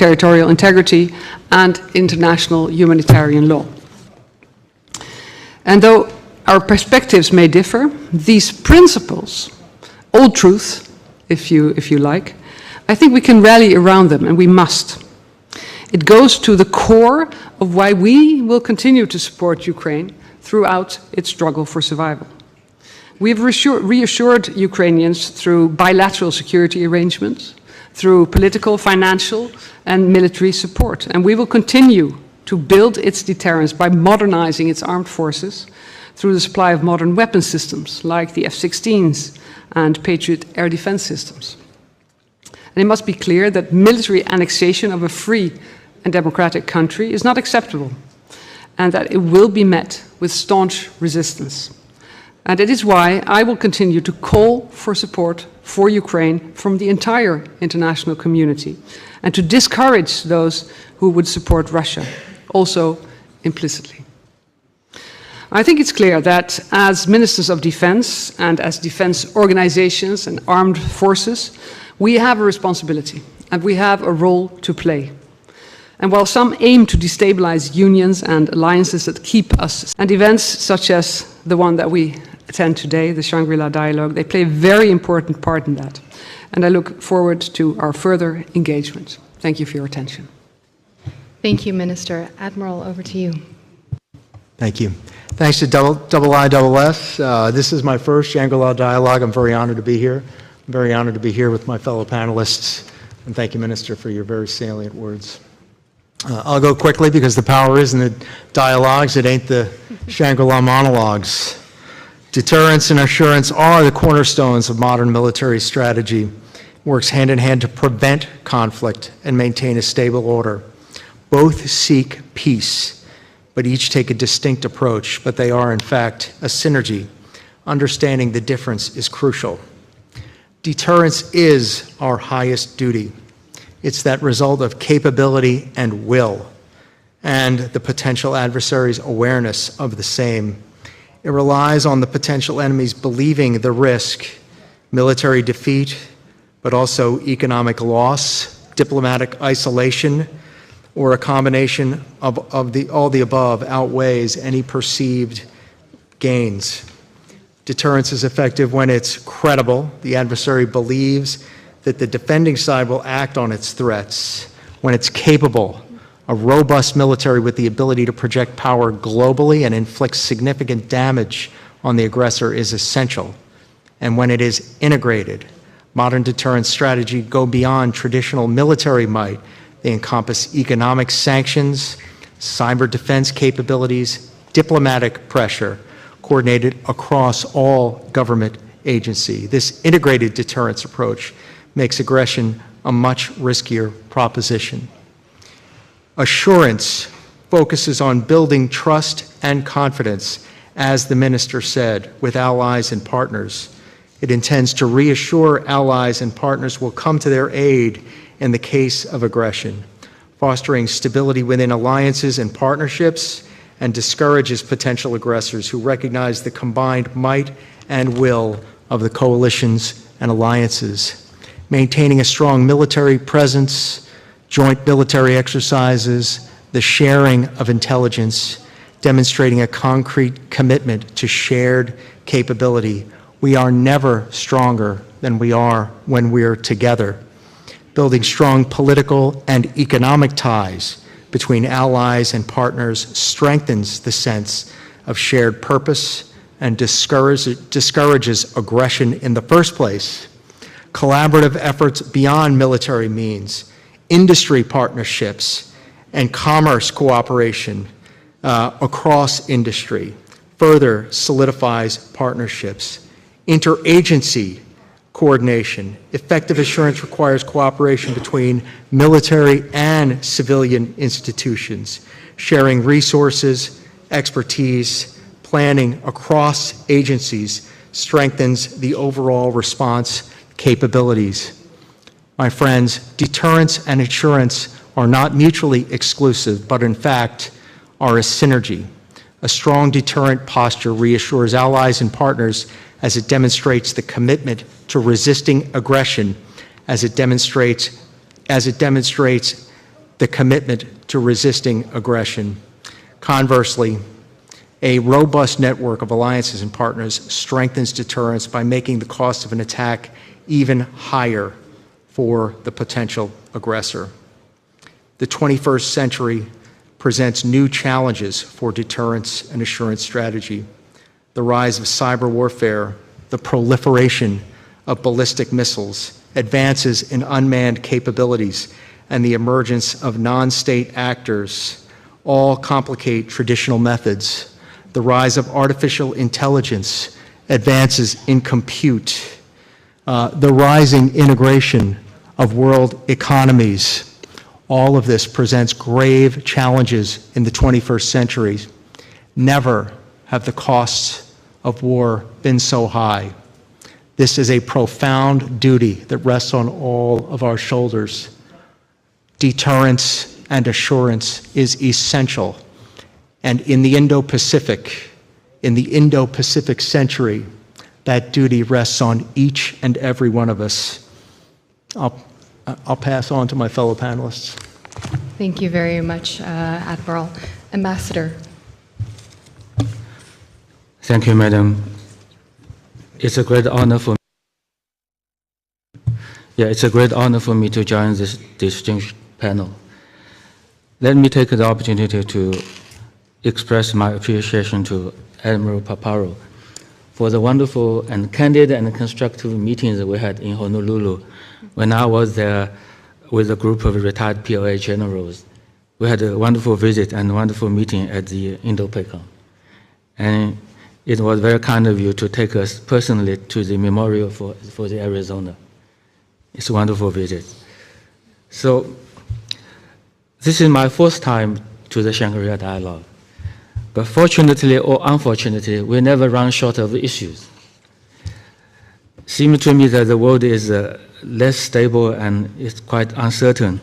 territorial integrity, and international humanitarian law. And though our perspectives may differ, these principles, old truths, if you like, I think we can rally around them, and we must. It goes to the core of why we will continue to support Ukraine throughout its struggle for survival. We have reassured Ukrainians through bilateral security arrangements, through political, financial, and military support, and we will continue to build its deterrence by modernizing its armed forces through the supply of modern weapon systems like the F-16s and Patriot air defense systems. And it must be clear that military annexation of a free and democratic country is not acceptable, and that it will be met with staunch resistance. And it is why I will continue to call for support for Ukraine from the entire international community, and to discourage those who would support Russia, also implicitly. I think it's clear that as ministers of defense and as defense organizations and armed forces, we have a responsibility and we have a role to play. And while some aim to destabilize unions and alliances that keep us, and events such as the one that we attend today, the香格里拉dialogue, they play a very important part in that. And I look forward to our further engagement. Thank you for your attention. Thank you, Minister. Admiral, over to you. Thank you. Thanks to IISS. This is my first Shangri-La dialogue. I'm very honored to be here. I'm very honored to be here with my fellow panelists. And thank you, Minister, for your very salient words. I'll go quickly because the power is in the dialogues. It ain't the Shangri-La monologues. Deterrence and assurance are the cornerstones of modern military strategy. It works hand in hand to prevent conflict and maintain a stable order. Both seek peace, but each take a distinct approach, but they are in fact a synergy. Understanding the difference is crucial. Deterrence is our highest duty. It's that result of capability and will, and the potential adversary's awareness of the same. It relies on the potential enemies believing the risk, military defeat, but also economic loss, diplomatic isolation, or a combination of all the above outweighs any perceived gains. Deterrence is effective when it's credible. The adversary believes that the defending side will act on its threats. When it's capable, a robust military with the ability to project power globally and inflict significant damage on the aggressor is essential. And when it is integrated, modern deterrence strategy go beyond traditional military might. They encompass economic sanctions, cyber defense capabilities, diplomatic pressure, coordinated across all government agency. This integrated deterrence approach makes aggression a much riskier proposition. Assurance focuses on building trust and confidence, as the minister said, with allies and partners. It intends to reassure allies and partners will come to their aid in the case of aggression, fostering stability within alliances and partnerships, and discourages potential aggressors who recognize the combined might and will of the coalitions and alliances. Maintaining a strong military presence, joint military exercises, the sharing of intelligence, demonstrating a concrete commitment to shared capability. We are never stronger than we are when we're together. Building strong political and economic ties between allies and partners strengthens the sense of shared purpose and discourages aggression in the first place. Collaborative efforts beyond military means, industry partnerships, and commerce cooperation across industry further solidifies partnerships. Interagency coordination. Effective assurance requires cooperation between military and civilian institutions, sharing resources, expertise, planning across agencies strengthens the overall response capabilities. My friends, deterrence and assurance are not mutually exclusive, but in fact are a synergy. A strong deterrent posture reassures allies and partners as it demonstrates the commitment to resisting aggression, as it demonstrates the commitment to resisting aggression. Conversely, a robust network of alliances and partners strengthens deterrence by making the cost of an attack even higher for the potential aggressor. The 21st century presents new challenges for deterrence and assurance strategy. The rise of cyber warfare, the proliferation of ballistic missiles, advances in unmanned capabilities, and the emergence of non-state actors all complicate traditional methods. The rise of artificial intelligence, advances in compute, the rising integration of world economies, all of this presents grave challenges in the 21st century. Never have the costs of war been so high. This is a profound duty that rests on all of our shoulders. Deterrence and assurance is essential. And in the Indo-Pacific century, that duty rests on each and every one of us. I'll pass on to my fellow panelists. Thank you very much, Admiral. Ambassador. Thank you, Madam. It's a great honor for me. It's a great honor for me to join this distinguished panel. Let me take the opportunity to express my appreciation to Admiral Paparo for the wonderful and candid and constructive meetings that we had in Honolulu when I was there with a group of retired PLA generals. We had a wonderful visit and wonderful meeting at the Indo-PACOM. And it was very kind of you to take us personally to the memorial for the Arizona. It's a wonderful visit. So this is my first time to the Shangri-La Dialogue. But fortunately or unfortunately, we never run short of issues. Seems to me that the world is less stable and it's quite uncertain.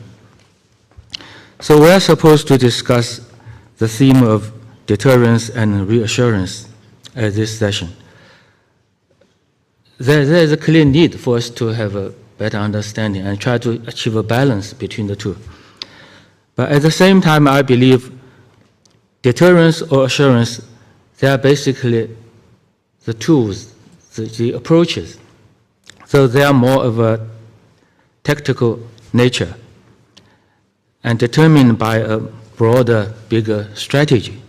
So we are supposed to discuss the theme of deterrence and reassurance at this session. There is a clear need for us to have a better understanding and try to achieve a balance between the two. But at the same time, I believe deterrence or assurance, they are basically the tools, the approaches. So they are more of a tactical nature and determined by a broader, bigger strategy.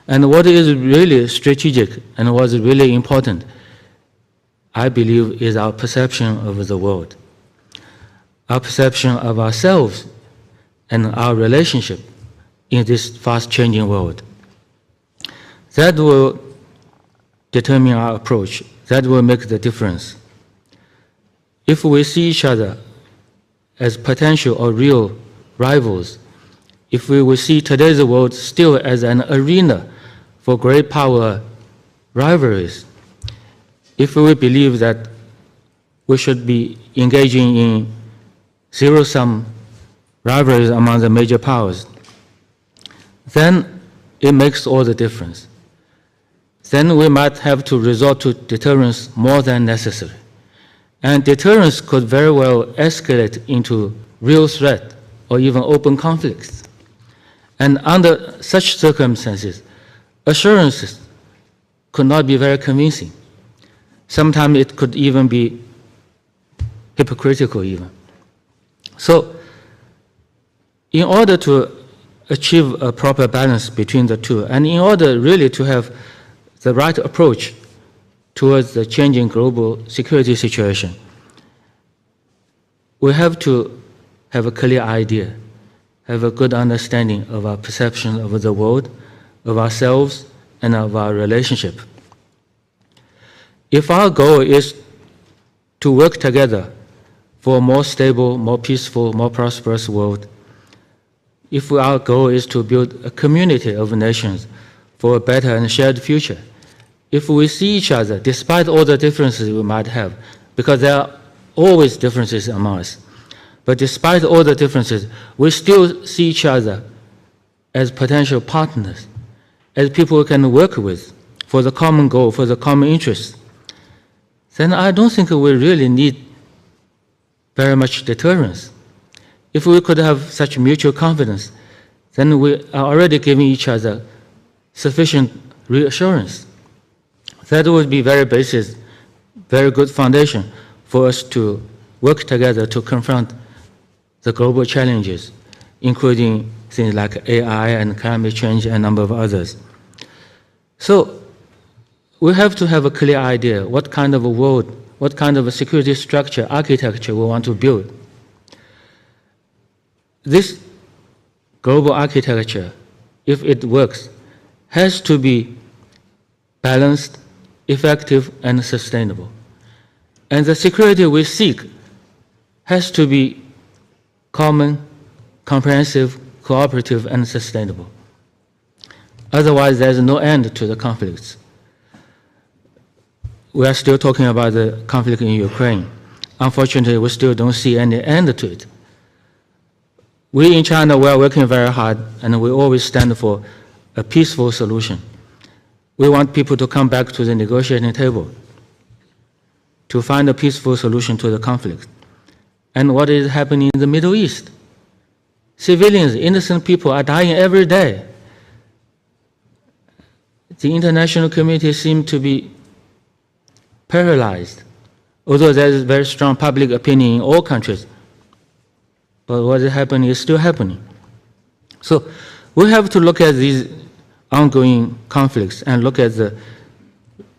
And what is really strategic and what is really important, I believe, is our perception of the world, our perception of ourselves and our relationship in this fast-changing world. That will determine our approach. That will make the difference. If we see each other as potential or real rivals, if we will see today's world still as an arena for great power rivalries, if we believe that we should be engaging in zero-sum rivalries among the major powers, then it makes all the difference. Then we might have to resort to deterrence more than necessary. And deterrence could very well escalate into real threat or even open conflicts. And under such circumstances, assurances could not be very convincing. Sometimes it could even be hypocritical even. So in order to achieve a proper balance between the two, and in order really to have the right approach towards the changing global security situation, we have to have a clear idea, have a good understanding of our perception of the world, of ourselves, and of our relationship. If our goal is to work together for a more stable, more peaceful, more prosperous world, if our goal is to build a community of nations for a better and shared future, if we see each other, despite all the differences we might have, because there are always differences among us, but despite all the differences, we still see each other as potential partners, as people we can work with for the common goal, for the common interests, then I don't think we really need very much deterrence. If we could have such mutual confidence, then we are already giving each other sufficient reassurance. That would be very basis, very good foundation for us to work together to confront the global challenges, including things like AI and climate change and a number of others. So we have to have a clear idea what kind of a world, what kind of a security structure, architecture we want to build. This global architecture, if it works, has to be balanced, effective, and sustainable. And the security we seek has to be common, comprehensive, cooperative, and sustainable. Otherwise, there's no end to the conflicts. We are still talking about the conflict in Ukraine. Unfortunately, we still don't see any end to it. We in China, we are working very hard, and we always stand for a peaceful solution. We want people to come back to the negotiating table to find a peaceful solution to the conflict. And what is happening in the Middle East? Civilians, innocent people are dying every day. The international community seems to be paralyzed, although there is very strong public opinion in all countries. But what is happening is still happening. So we have to look at these ongoing conflicts and look at the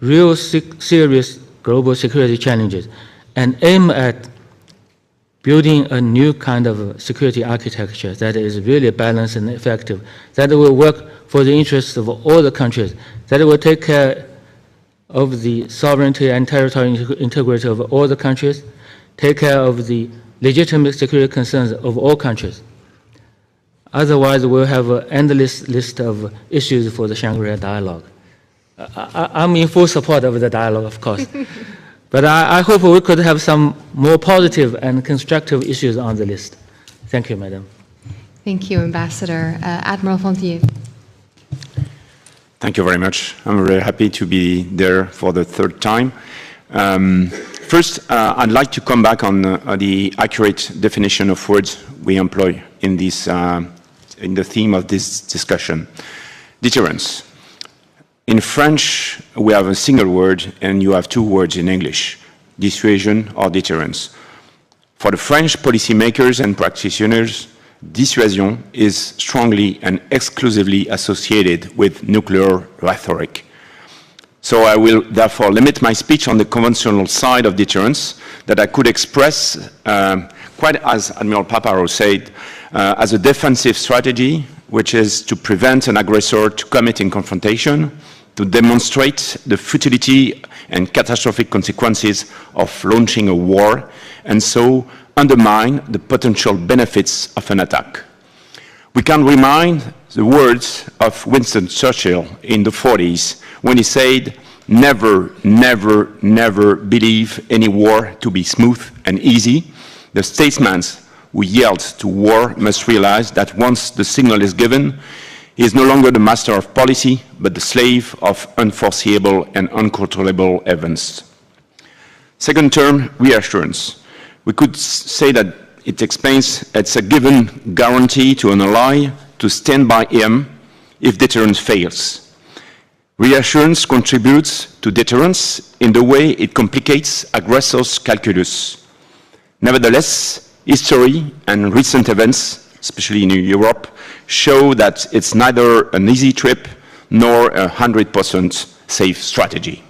real serious global security challenges and aim at building a new kind of security architecture that is really balanced and effective, that will work for the interests of all the countries, that will take care of the sovereignty and territorial integrity of all the countries, take care of the legitimate security concerns of all countries. Otherwise, we'll have an endless list of issues for the Shangri-La dialogue. I'm in full support of the dialogue, of course. But I hope we could have some more positive and constructive issues on the list. Thank you, Madam. Thank you, Ambassador. Admiral Fontier. Thank you very much. I'm very happy to be there for the third time. First, I'd like to come back on the accurate definition of words we employ in this, in the theme of this discussion. Deterrence. In French, we have a single word, and you have two words in English, dissuasion or deterrence. For the French policymakers and practitioners, dissuasion is strongly and exclusively associated with nuclear rhetoric. So I will therefore limit my speech on the conventional side of deterrence that I could express, quite as Admiral Paparo said, as a defensive strategy, which is to prevent an aggressor to committing confrontation, to demonstrate the futility and catastrophic consequences of launching a war, and so undermine the potential benefits of an attack. We can remind the words of Winston Churchill in the 40s when he said, "Never, never, never believe any war to be smooth and easy. The statesman who yields to war must realize that once the signal is given, he is no longer the master of policy, but the slave of unforeseeable and uncontrollable events." Second term, reassurance. We could say that it explains it's a given guarantee to an ally to stand by him if deterrence fails. Reassurance contributes to deterrence in the way it complicates aggressors' calculus. Nevertheless, history and recent events, especially in Europe, show that it's neither an easy trip nor a 100% safe strategy.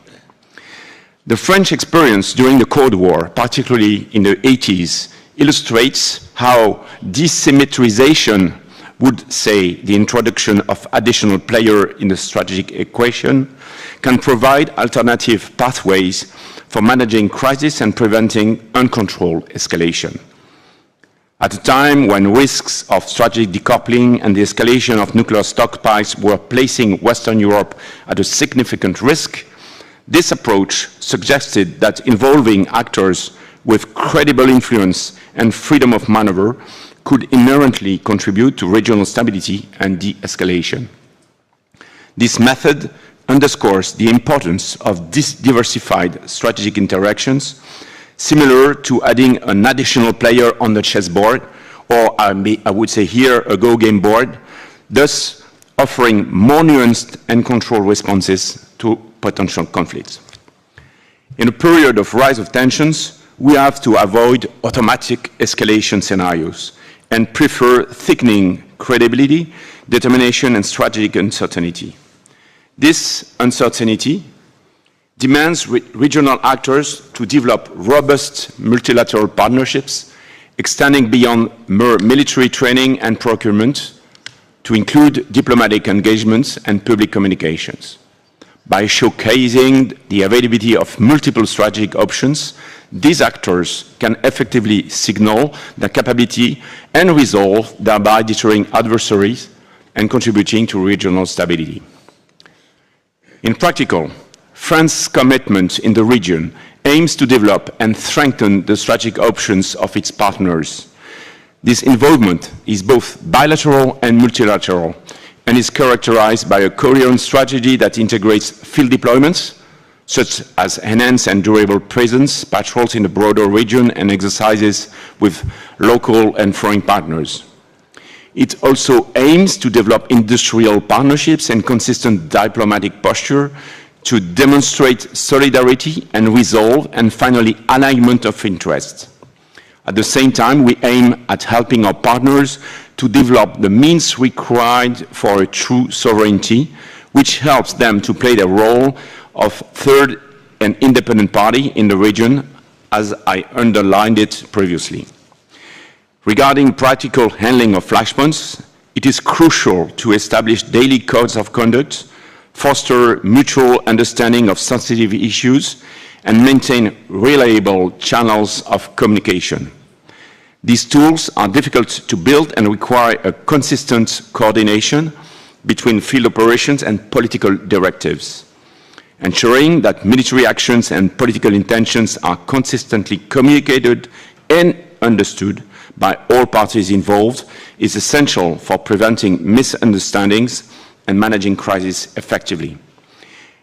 The French experience during the Cold War, particularly in the 80s, illustrates how desymmetrization would say the introduction of additional players in the strategic equation can provide alternative pathways for managing crisis and preventing uncontrolled escalation. At a time when risks of strategic decoupling and the escalation of nuclear stockpiles were placing Western Europe at a significant risk, this approach suggested that involving actors with credible influence and freedom of maneuver could inherently contribute to regional stability and de-escalation. This method underscores the importance of diversified strategic interactions, similar to adding an additional player on the chessboard or I would say here, a Go game board, thus offering more nuanced and controlled responses to potential conflicts. In a period of rise of tensions, we have to avoid automatic escalation scenarios and prefer thickening credibility, determination, and strategic uncertainty. This uncertainty demands regional actors to develop robust multilateral partnerships, extending beyond mere military training and procurement to include diplomatic engagements and public communications. By showcasing the availability of multiple strategic options, these actors can effectively signal their capability and resolve, thereby deterring adversaries and contributing to regional stability. In practical, France's commitment in the region aims to develop and strengthen the strategic options of its partners. This involvement is both bilateral and multilateral, and is characterized by a coherent strategy that integrates field deployments, such as enhanced and durable presence, patrols in the broader region, and exercises with local and foreign partners. It also aims to develop industrial partnerships and consistent diplomatic posture to demonstrate solidarity and resolve, and finally, alignment of interests. At the same time, we aim at helping our partners to develop the means required for a true sovereignty, which helps them to play the role of third and independent party in the region, as I underlined it previously. Regarding practical handling of flashpoints, it is crucial to establish daily codes of conduct, foster mutual understanding of sensitive issues, and maintain reliable channels of communication. These tools are difficult to build and require a consistent coordination between field operations and political directives. Ensuring that military actions and political intentions are consistently communicated and understood by all parties involved is essential for preventing misunderstandings and managing crises effectively.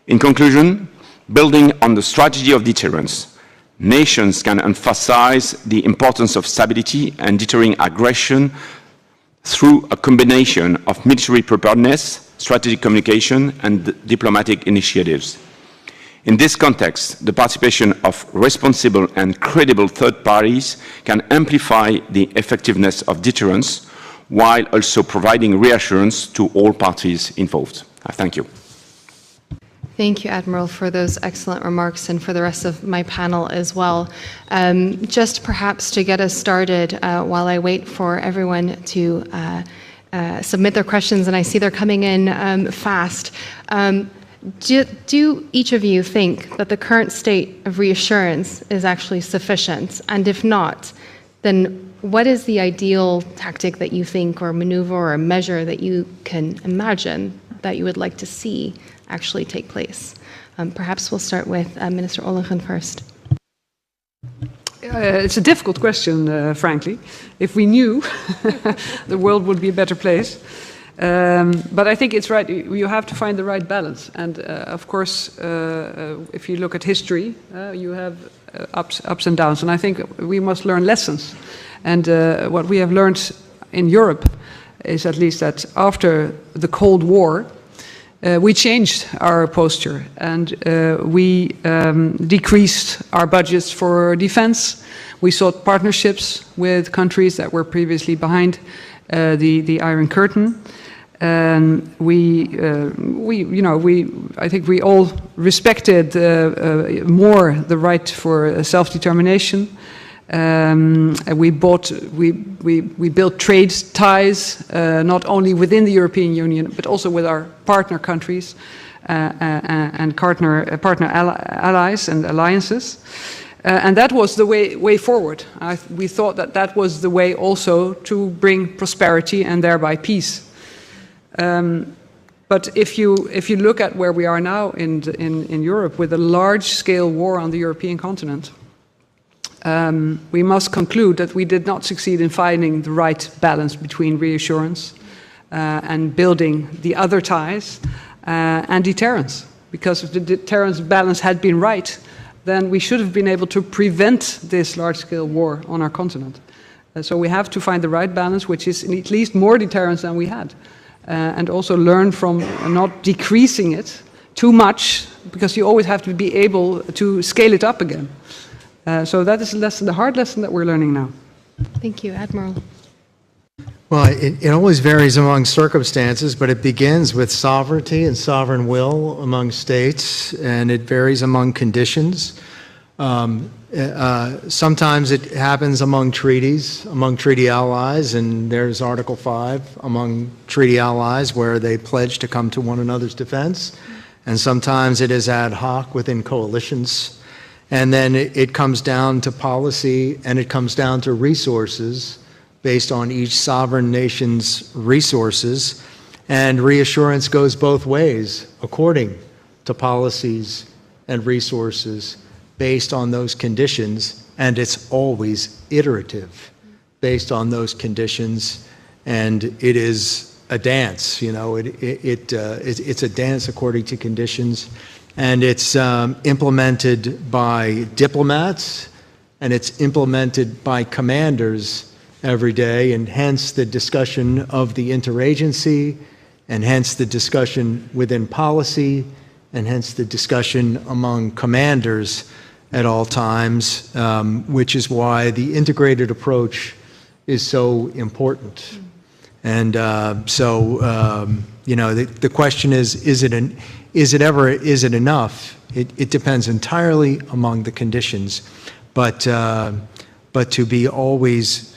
In conclusion, building on the strategy of deterrence, nations can emphasize the importance of stability and deterring aggression through a combination of military preparedness, strategic communication, and diplomatic initiatives. In this context, the participation of responsible and credible third parties can amplify the effectiveness of deterrence, while also providing reassurance to all parties involved. Thank you. Thank you, Admiral, for those excellent remarks, and for the rest of my panel as well. Just perhaps to get us started, while I wait for everyone to submit their questions, and I see they're coming in fast, do each of you think that the current state of reassurance is actually sufficient? And if not, then what is the ideal tactic that you think, or maneuver, or measure that you can imagine that you would like to see actually take place? Perhaps we'll start with Minister Ollongren first. It's a difficult question, frankly. If we knew, the world would be a better place. But I think it's right. You have to find the right balance. And of course, if you look at history, you have ups and downs. And I think we must learn lessons. And what we have learned in Europe is at least that after the Cold War, we changed our posture, and we decreased our budgets for defense. We sought partnerships with countries that were previously behind the Iron Curtain. And I think we all respected more the right for self-determination. We built trade ties, not only within the European Union, but also with our partner countries and partner allies and alliances. And that was the way forward. We thought that that was the way also to bring prosperity and thereby peace. But if you look at where we are now in Europe, with a large-scale war on the European continent, we must conclude that we did not succeed in finding the right balance between reassurance and building the other ties and deterrence. Because if the deterrence balance had been right, then we should have been able to prevent this large-scale war on our continent. So we have to find the right balance, which is at least more deterrence than we had. And also learn from not decreasing it too much, because you always have to be able to scale it up again. So that is the hard lesson that we're learning now. Thank you, Admiral. Well, it always varies among circumstances, but it begins with sovereignty and sovereign will among states, and it varies among conditions. Sometimes it happens among treaties, among treaty allies, and there's Article 5 among treaty allies where they pledge to come to one another's defense. And sometimes it is ad hoc within coalitions. And then it comes down to policy, and it comes down to resources based on each sovereign nation's resources. And reassurance goes both ways according to policies and resources based on those conditions, and it's always iterative based on those conditions, and it is a dance. It's a dance according to conditions, and it's implemented by diplomats, and it's implemented by commanders every day, and hence the discussion of the interagency, and hence the discussion within policy, and hence the discussion among commanders at all times, which is why the integrated approach is so important. And the question is it enough? It depends entirely among the conditions, but to be always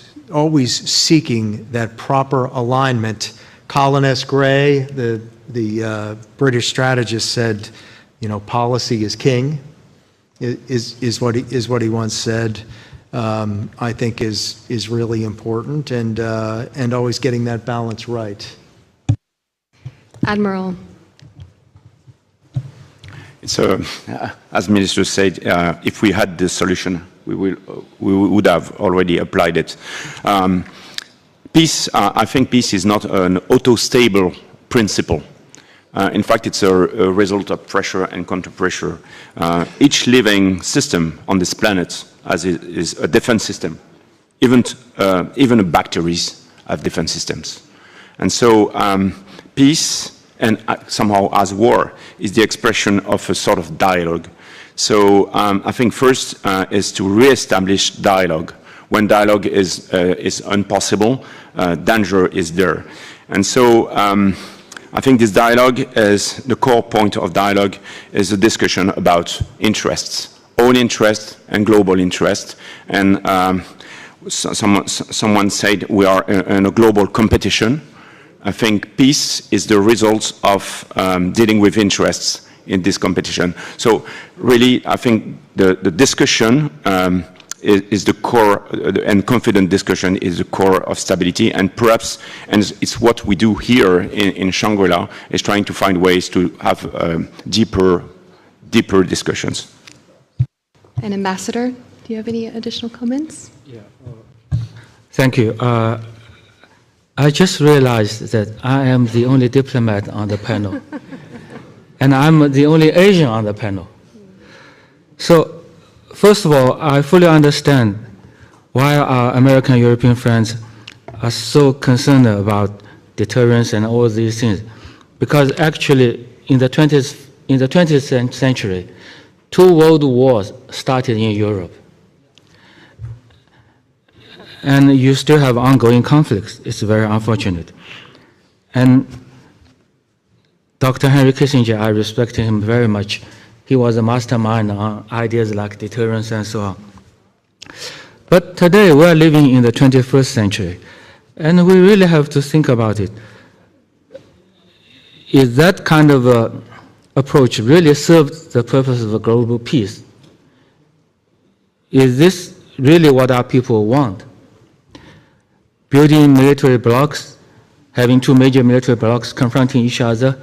seeking that proper alignment. Colin S. Gray, the British strategist, said, policy is king. Is what he once said. I think is really important, and always getting that balance right. Admiral. So, as Minister said, if we had the solution, we would have already applied it. Peace, I think peace is not an auto-stable principle. In fact, it's a result of pressure and counter-pressure. Each living system on this planet is a defense system. Even bacteries have defense systems. And so peace, and somehow as war, is the expression of a sort of dialogue. So I think first is to re-establish dialogue. When dialogue is impossible, danger is there. And so I think this dialogue is, the core point of dialogue is a discussion about interests, own interest and global interest. And someone said we are in a global competition. I think peace is the result of dealing with interests in this competition. So really, I think the discussion is the core, and confident discussion is the core of stability, and perhaps, and it's what we do here in Shangri-La, is trying to find ways to have deeper discussions. And Ambassador, do you have any additional comments? Yeah. Thank you. I just realized that I am the only diplomat on the panel, and I'm the only Asian on the panel. So, first of all, I fully understand why our American and European friends are so concerned about deterrence and all these things, because actually in the 20th century, 2 world wars started in Europe. And you still have ongoing conflicts. It's very unfortunate. And Dr. Henry Kissinger, I respect him very much. He was a mastermind on ideas like deterrence and so on. But today we are living in the 21st century, and we really have to think about it. Is that kind of approach really serves the purpose of a global peace? Is this really what our people want? Building military blocks, having 2 major military blocks confronting each other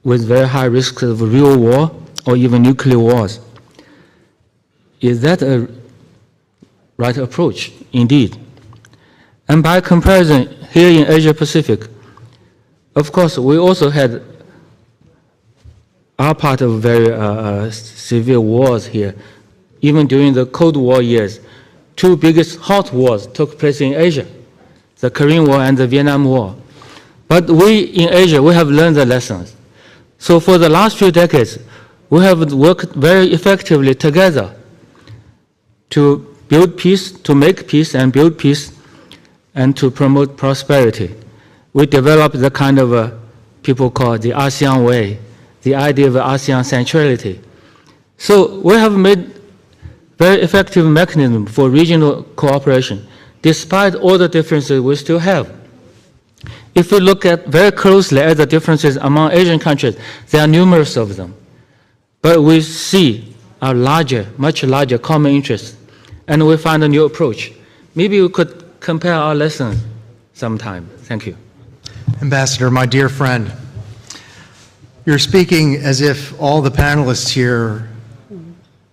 with very high risks of real war or even nuclear wars. Is that a right approach? Indeed. And by comparison, here in Asia Pacific, of course, we also had our part of very severe wars here. Even during the Cold War years, two biggest hot wars took place in Asia, the Korean War and the Vietnam War. But we in Asia, we have learned the lessons. So for the last few decades, we have worked very effectively together to build peace, to make peace and build peace, and to promote prosperity. We developed the kind of people call the ASEAN way, the idea of ASEAN centrality. So we have made very effective mechanism for regional cooperation, despite all the differences we still have. If we look at very closely at the differences among Asian countries, there are numerous of them. But we see a larger, much larger common interests, and we find a new approach. Maybe we could compare our lessons sometime. Thank you. Ambassador, my dear friend, you're speaking as if all the panelists here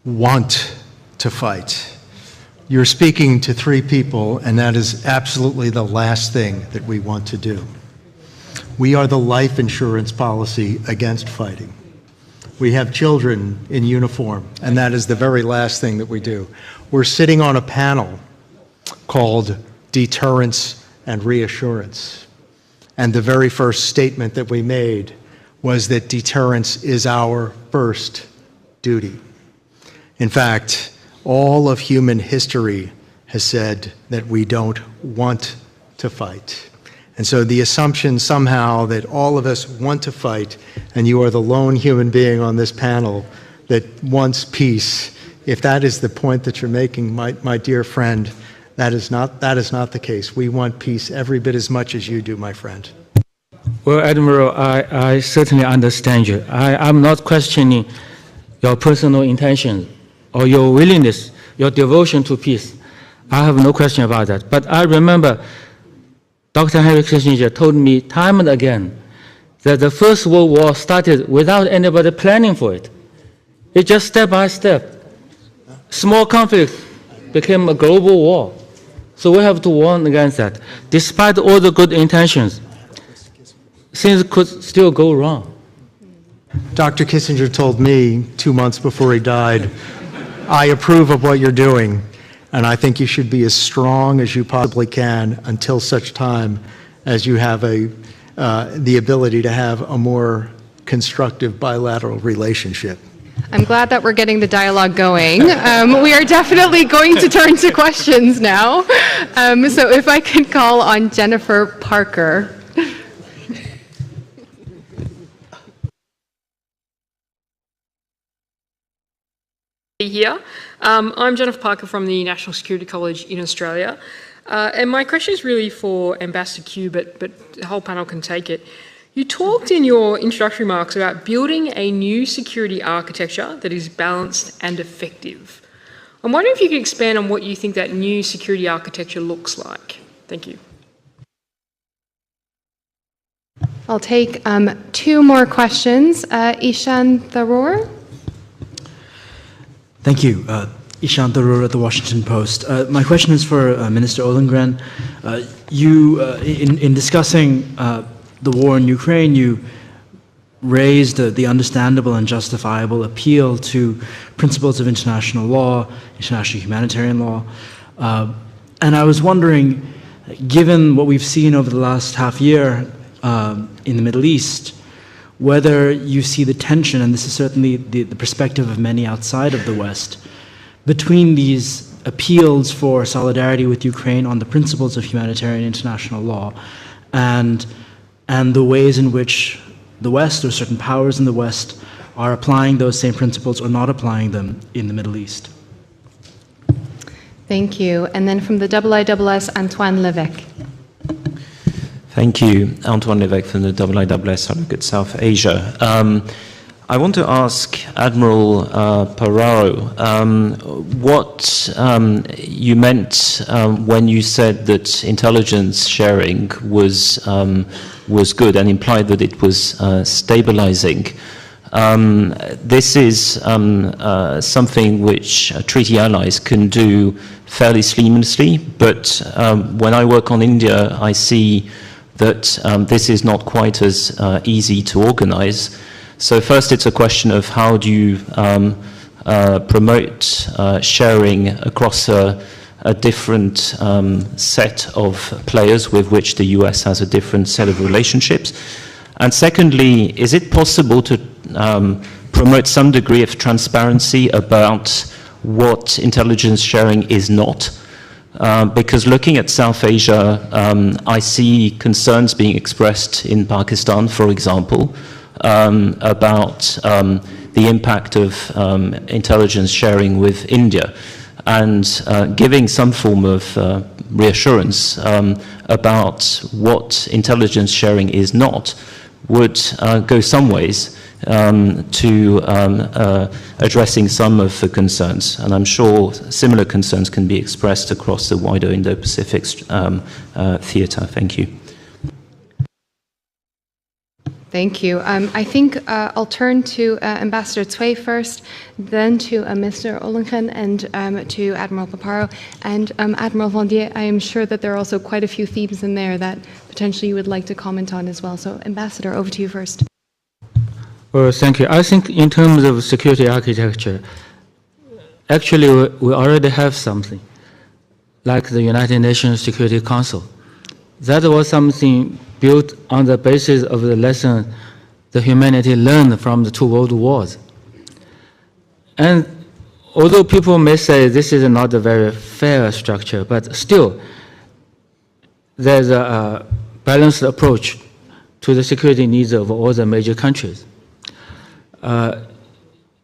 want to fight. You're speaking to three people, and that is absolutely the last thing that we want to do. We are the life insurance policy against fighting. We have children in uniform, and that is the very last thing that we do. We're sitting on a panel called Deterrence and Reassurance. And the very first statement that we made was that deterrence is our first duty. In fact, all of human history has said that we don't want to fight. And so the assumption somehow that all of us want to fight, and you are the lone human being on this panel that wants peace, if that is the point that you're making, my dear friend, that is not the case. We want peace every bit as much as you do, my friend. Well, Admiral, I certainly understand you. I'm not questioning your personal intentions or your willingness, your devotion to peace. I have no question about that. But I remember Dr. Henry Kissinger told me time and again that the First World War started without anybody planning for it. It just step by step. Small conflict became a global war. So we have to warn against that. Despite all the good intentions, things could still go wrong. Dr. Kissinger told me 2 months before he died, I approve of what you're doing, and I think you should be as strong as you possibly can until such time as you have the ability to have a more constructive bilateral relationship. I'm glad that we're getting the dialogue going. We are definitely going to turn to questions now. So if I could call on Jennifer Parker. Here. I'm Jennifer Parker from the National Security College in Australia. And my question is really for Ambassador Q, but the whole panel can take it. You talked in your introductory remarks about building a new security architecture that is balanced and effective. I'm wondering if you could expand on what you think that new security architecture looks like. Thank you. I'll take two more questions. Ishan Tharoor. Thank you. Ishan Tharoor at the Washington Post. My question is for Minister Ollongren. In discussing the war in Ukraine, you raised the understandable and justifiable appeal to principles of international law, international humanitarian law. And I was wondering, given what we've seen over the last half year in the Middle East, whether you see the tension, and this is certainly the perspective of many outside of the West, between these appeals for solidarity with Ukraine on the principles of humanitarian international law and the ways in which the West or certain powers in the West are applying those same principles or not applying them in the Middle East. Thank you. And then from the IISS, Antoine Levesque. Thank you. Antoine Levesque from the IISS. I look at South Asia. I want to ask Admiral Pararo what you meant when you said that intelligence sharing was good and implied that it was stabilizing. This is something which treaty allies can do fairly seamlessly, but when I work on India, I see that this is not quite as easy to organize. So first, it's a question of how do you promote sharing across a a different set of players with which the US has a different set of relationships? And secondly, is it possible to promote some degree of transparency about what intelligence sharing is not? Because looking at South Asia, I see concerns being expressed in Pakistan, for example, about the impact of intelligence sharing with India, and giving some form of reassurance about what intelligence sharing is not would go some ways to addressing some of the concerns. And I'm sure similar concerns can be expressed across the wider Indo-Pacific theatre. Thank you. Thank you. I think I'll turn to Ambassador Cui first, then to Mr. Olengen, and to Admiral Paparo. And Admiral Vendier, I am sure that there are also quite a few themes in there that potentially you would like to comment on as well. So Ambassador, over to you first. Well, thank you. I think in terms of security architecture, actually we already have something, like the United Nations Security Council. That was something built on the basis of the lesson the humanity learned from the 2 world wars. And although people may say this is not a very fair structure, but still there's a balanced approach to the security needs of all the major countries.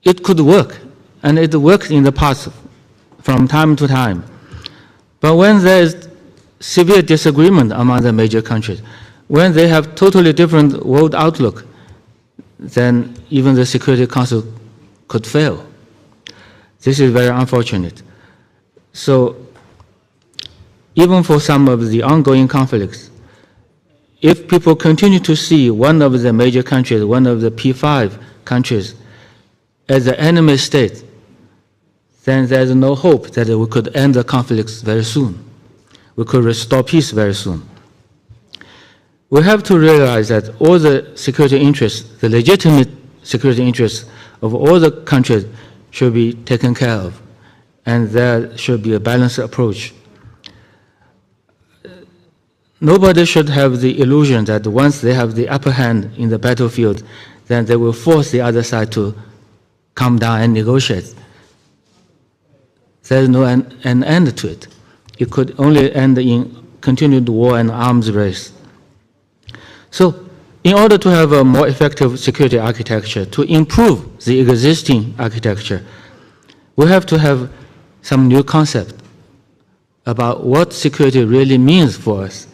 It could work, and it worked in the past from time to time. But when there's severe disagreement among the major countries, when they have totally different world outlook, then even the Security Council could fail. This is very unfortunate. So even for some of the ongoing conflicts, if people continue to see one of the major countries, one of the P5 countries, as an enemy state, then there's no hope that we could end the conflicts very soon. We could restore peace very soon. We have to realize that all the security interests, the legitimate security interests of all the countries should be taken care of, and there should be a balanced approach. Nobody should have the illusion that once they have the upper hand in the battlefield, then they will force the other side to come down and negotiate. There's no an end to it. It could only end in continued war and arms race. So, in order to have a more effective security architecture, to improve the existing architecture, we have to have some new concept about what security really means for us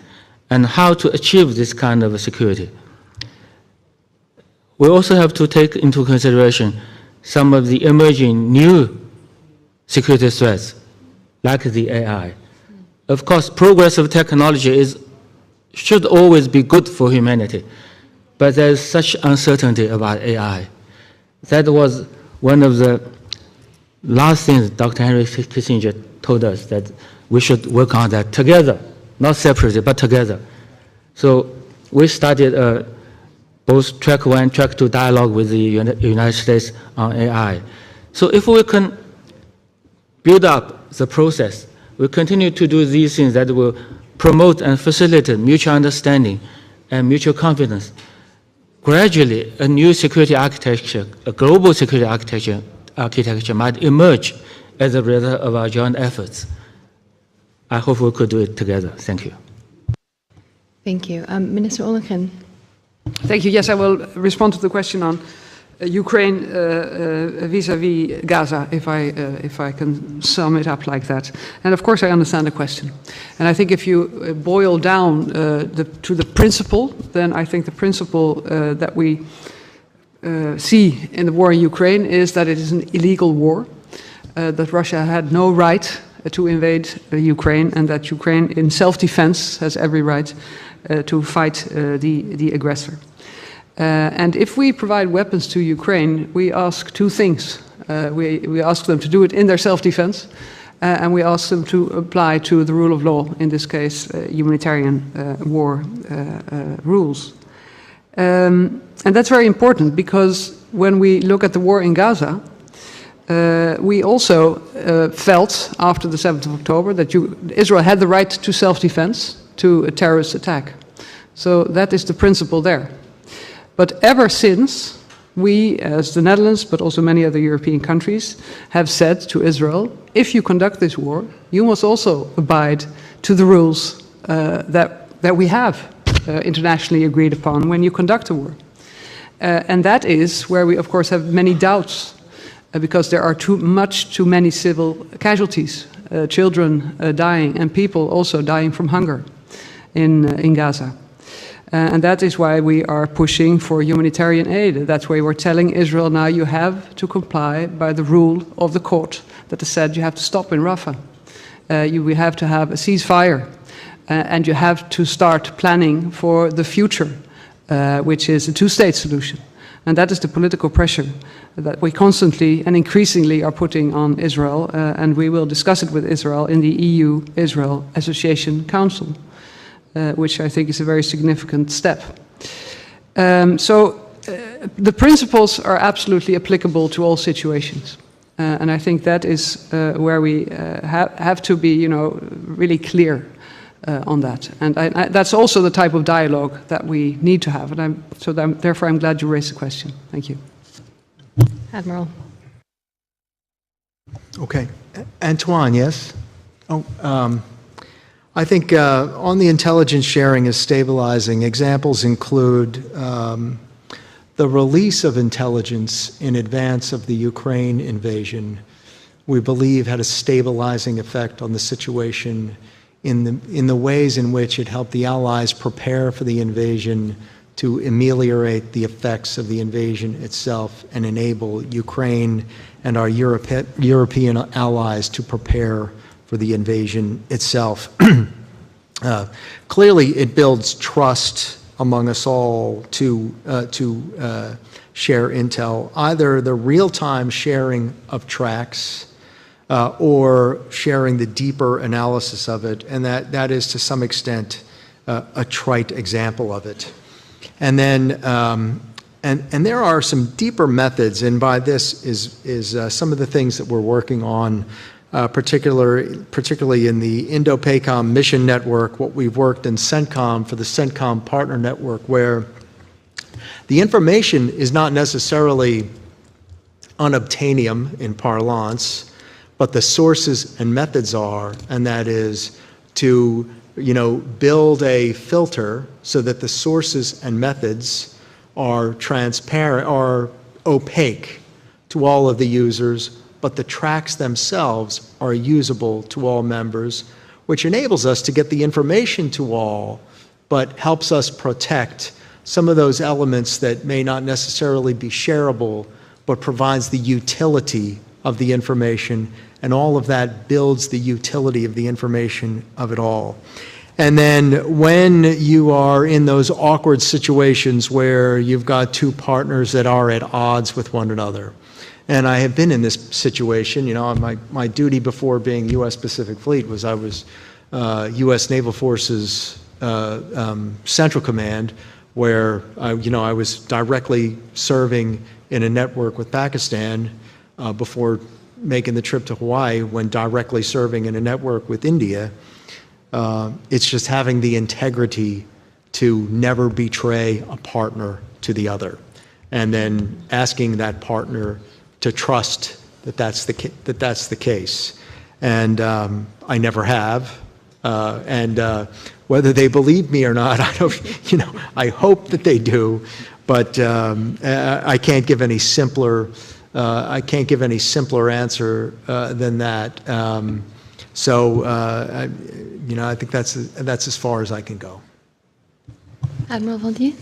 and how to achieve this kind of security. We also have to take into consideration some of the emerging new security threats, like the AI. Of course, progress of technology should always be good for humanity, but there's such uncertainty about AI. That was one of the last things Dr. Henry Kissinger told us, that we should work on that together, not separately, but together. So we started both track 1, track 2 dialogue with the United States on AI. So if we can build up the process, we continue to do these things that will promote and facilitate mutual understanding and mutual confidence. Gradually, a new security architecture, a global security architecture might emerge as a result of our joint efforts. I hope we could do it together. Thank you. Thank you. Minister Olengen. Thank you. Yes, I will respond to the question on Ukraine vis-à-vis Gaza, if I can sum it up like that. And of course, I understand the question. And I think if you boil down to the principle, then I think the principle that we see in the war in Ukraine is that it is an illegal war, that Russia had no right to invade Ukraine, and that Ukraine, in self-defense, has every right to fight the aggressor. And if we provide weapons to Ukraine, we ask two things. We ask them to do it in their self-defense, and we ask them to apply to the rule of law, in this case, humanitarian war rules. And that's very important, because when we look at the war in Gaza, we also felt after the 7th of October that Israel had the right to self-defense to a terrorist attack. So that is the principle there. But ever since, we, as the Netherlands, but also many other European countries, have said to Israel, if you conduct this war, you must also abide to the rules that we have internationally agreed upon when you conduct a war. And that is where we, of course, have many doubts, because there are too many civil casualties, children dying, and people also dying from hunger in Gaza. And that is why we are pushing for humanitarian aid. That's why we're telling Israel now you have to comply by the rule of the court that has said you have to stop in Rafah. We have to have a ceasefire, and you have to start planning for the future, which is a two-state solution. And that is the political pressure that we constantly and increasingly are putting on Israel, and we will discuss it with Israel in the EU-Israel Association Council, which I think is a very significant step. The principles are absolutely applicable to all situations. And I think that is where we have to be, really clear on that. And that's also the type of dialogue that we need to have. And therefore, I'm glad you raised the question. Thank you. Admiral. Okay. Antoine, yes? I think on the intelligence sharing is stabilizing. Examples include the release of intelligence in advance of the Ukraine invasion, we believe had a stabilizing effect on the situation in the ways in which it helped the Allies prepare for the invasion, to ameliorate the effects of the invasion itself and enable Ukraine and our European allies to prepare for the invasion itself. Clearly, it builds trust among us all to share intel, either the real-time sharing of tracks or sharing the deeper analysis of it, and that is to some extent a trite example of it. And then, and there are some deeper methods, and by this is some of the things that we're working on, particularly in the Indo-PACOM mission network, what we've worked in CENTCOM for the CENTCOM partner network, where the information is not necessarily unobtainium in parlance, but the sources and methods are, and that is to build a filter so that the sources and methods are transparent, are opaque to all of the users, but the tracks themselves are usable to all members, which enables us to get the information to all, but helps us protect some of those elements that may not necessarily be shareable, but provides the utility of the information, and all of that builds the utility of the information of it all. And then when you are in those awkward situations where you've got two partners that are at odds with one another, and I have been in this situation, my duty before being U.S. Pacific Fleet was I was U.S. Naval Forces Central Command, where I was directly serving in a network with Pakistan before making the trip to Hawaii, when directly serving in a network with India. It's just having the integrity to never betray a partner to the other, and then asking that partner to trust that that's the case. And I never have. And whether they believe me or not, I don't. I hope that they do, but I can't give any simpler. I can't give any simpler answer than that. I think that's as far as I can go. Admiral Valdier?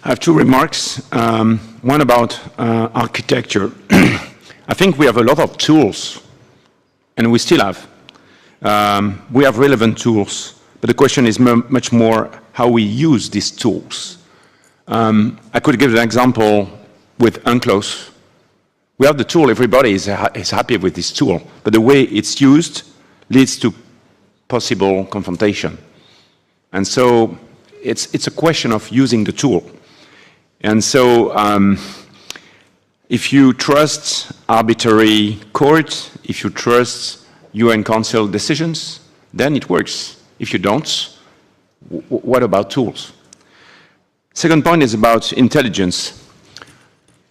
I have two remarks. One about architecture. I think we have a lot of tools, and we still have. We have relevant tools, but the question is much more how we use these tools. I could give an example with UNCLOS. We have the tool, everybody is happy with this tool, but the way it's used leads to possible confrontation. And so it's a question of using the tool. And so If you trust arbitrary courts, if you trust UN Council decisions, then it works. If you don't, what about tools? Second point is about intelligence.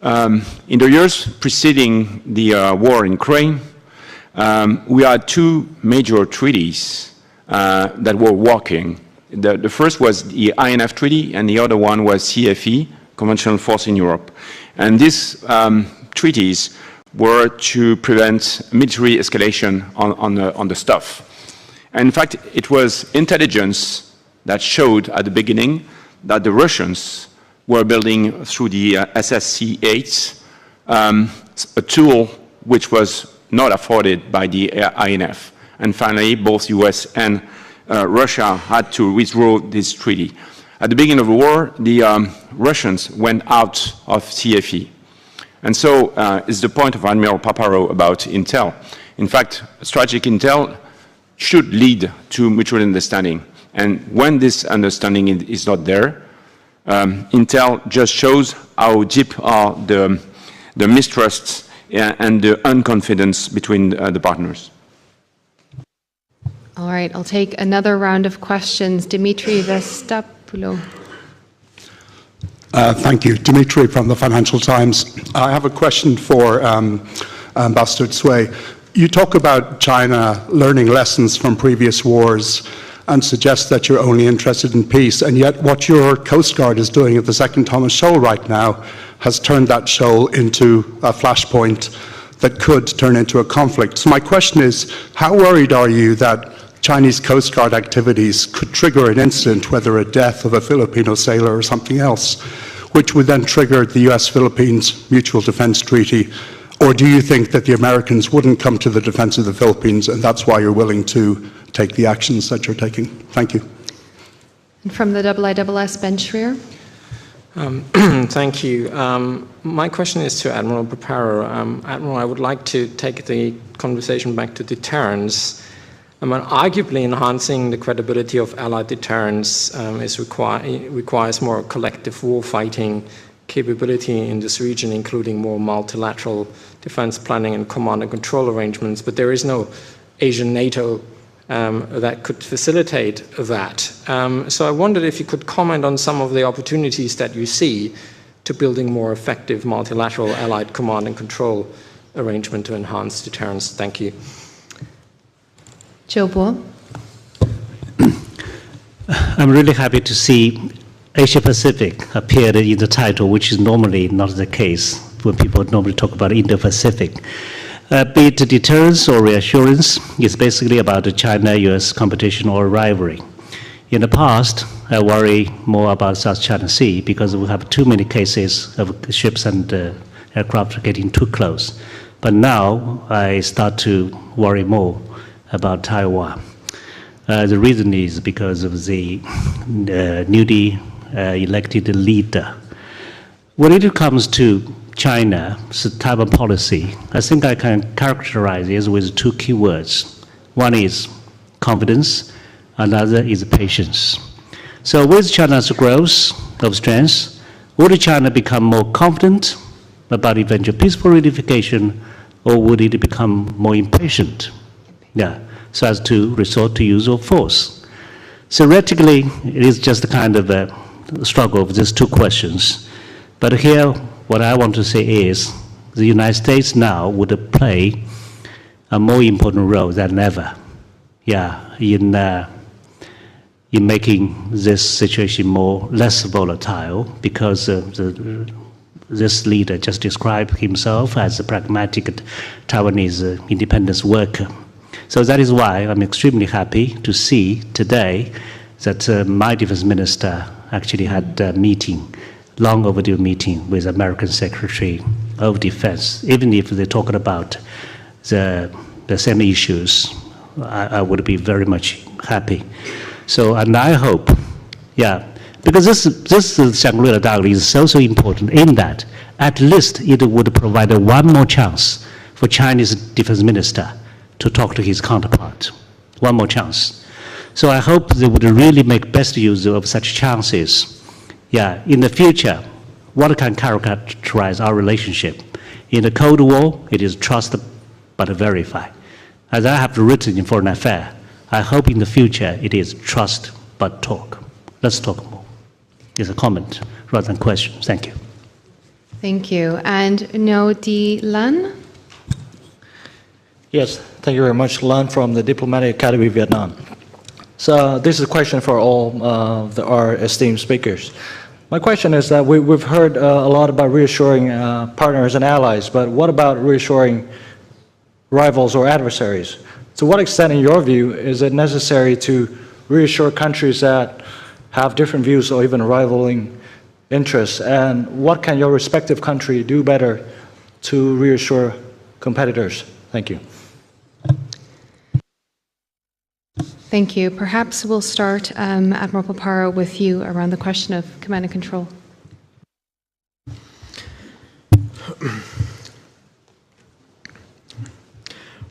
In the years preceding the war in Ukraine, we had two major treaties that were working. The first was the INF Treaty, and the other one was CFE, Conventional Force in Europe. And these treaties were to prevent military escalation on the stuff. And in fact, it was intelligence that showed at the beginning that the Russians were building through the SSC-8 a tool which was not afforded by the INF. And finally, both US and Russia had to withdraw this treaty. At the beginning of the war, the Russians went out of CFE. And so is the point of Admiral Paparo about intel. In fact, strategic intel should lead to mutual understanding. And when this understanding is not there, intel just shows how deep are the mistrusts and the unconfidence between the partners. All right, I'll take another round of questions. Dimitri Vestapoulou. Thank you. Dimitri from the Financial Times. I have a question for Ambassador Cui. You talk about China learning lessons from previous wars and suggest that you're only interested in peace, and yet what your Coast Guard is doing at the Second Thomas Shoal right now has turned that shoal into a flashpoint that could turn into a conflict. So my question is, how worried are you that Chinese Coast Guard activities could trigger an incident, whether a death of a Filipino sailor or something else, which would then trigger the US-Philippines Mutual Defense Treaty? Or do you think that the Americans wouldn't come to the defense of the Philippines, and that's why you're willing to take the actions that you're taking? Thank you. And from the IISS, Ben Schreier. Thank you. My question is to Admiral Paparo. Admiral, I would like to take the conversation back to deterrence. Arguably enhancing the credibility of Allied deterrence requires more collective war-fighting capability in this region, including more multilateral defense planning and command and control arrangements, but there is no Asian NATO that could facilitate that. So I wondered if you could comment on some of the opportunities that you see to building more effective multilateral Allied command and control arrangement to enhance deterrence. Thank you. Joe Bo. I'm really happy to see Asia Pacific appeared in the title, which is normally not the case when people normally talk about Indo-Pacific. Be it deterrence or reassurance, it's basically about the China-US competition or rivalry. In the past, I worry more about South China Sea because we have too many cases of ships and aircraft getting too close. But now I start to worry more about Taiwan. The reason is because of the newly elected leader. When it comes to China's Taiwan policy, I think I can characterize it with two key words. One is confidence, another is patience. So with China's growth of strength, would China become more confident about eventual peaceful reunification, or would it become more impatient? Yeah, so as to resort to use of force. Theoretically, it is just a kind of a struggle of these two questions. But here, what I want to say is the United States now would play a more important role than ever, in making this situation less volatile, because this leader just described himself as a pragmatic Taiwanese independence worker. So that is why I'm extremely happy to see today that my defense minister actually had a meeting, long overdue meeting with American Secretary of Defense. Even if they're talking about the same issues, I would be very much happy. So, and I hope, because this Shangri-La dialogue is so important in that at least it would provide one more chance for Chinese defense minister to talk to his counterpart. One more chance. So I hope they would really make best use of such chances. In the future, what can characterize our relationship In the Cold War, it is trust but verify. As I have written in Foreign Affairs, I hope in the future it is trust but talk. Let's talk more. It's a comment rather than question. Thank you. Thank you. And No Di Lan? Yes, thank you very much. Lan from the Diplomatic Academy of Vietnam. So this is a question for all our esteemed speakers. My question is that we've heard a lot about reassuring partners and allies, but what about reassuring rivals or adversaries? To what extent, in your view, is it necessary to reassure countries that have different views or even rivaling interests? And what can your respective country do better to reassure competitors? Thank you. Thank you. Perhaps we'll start, Admiral Paparo, with you around the question of command and control.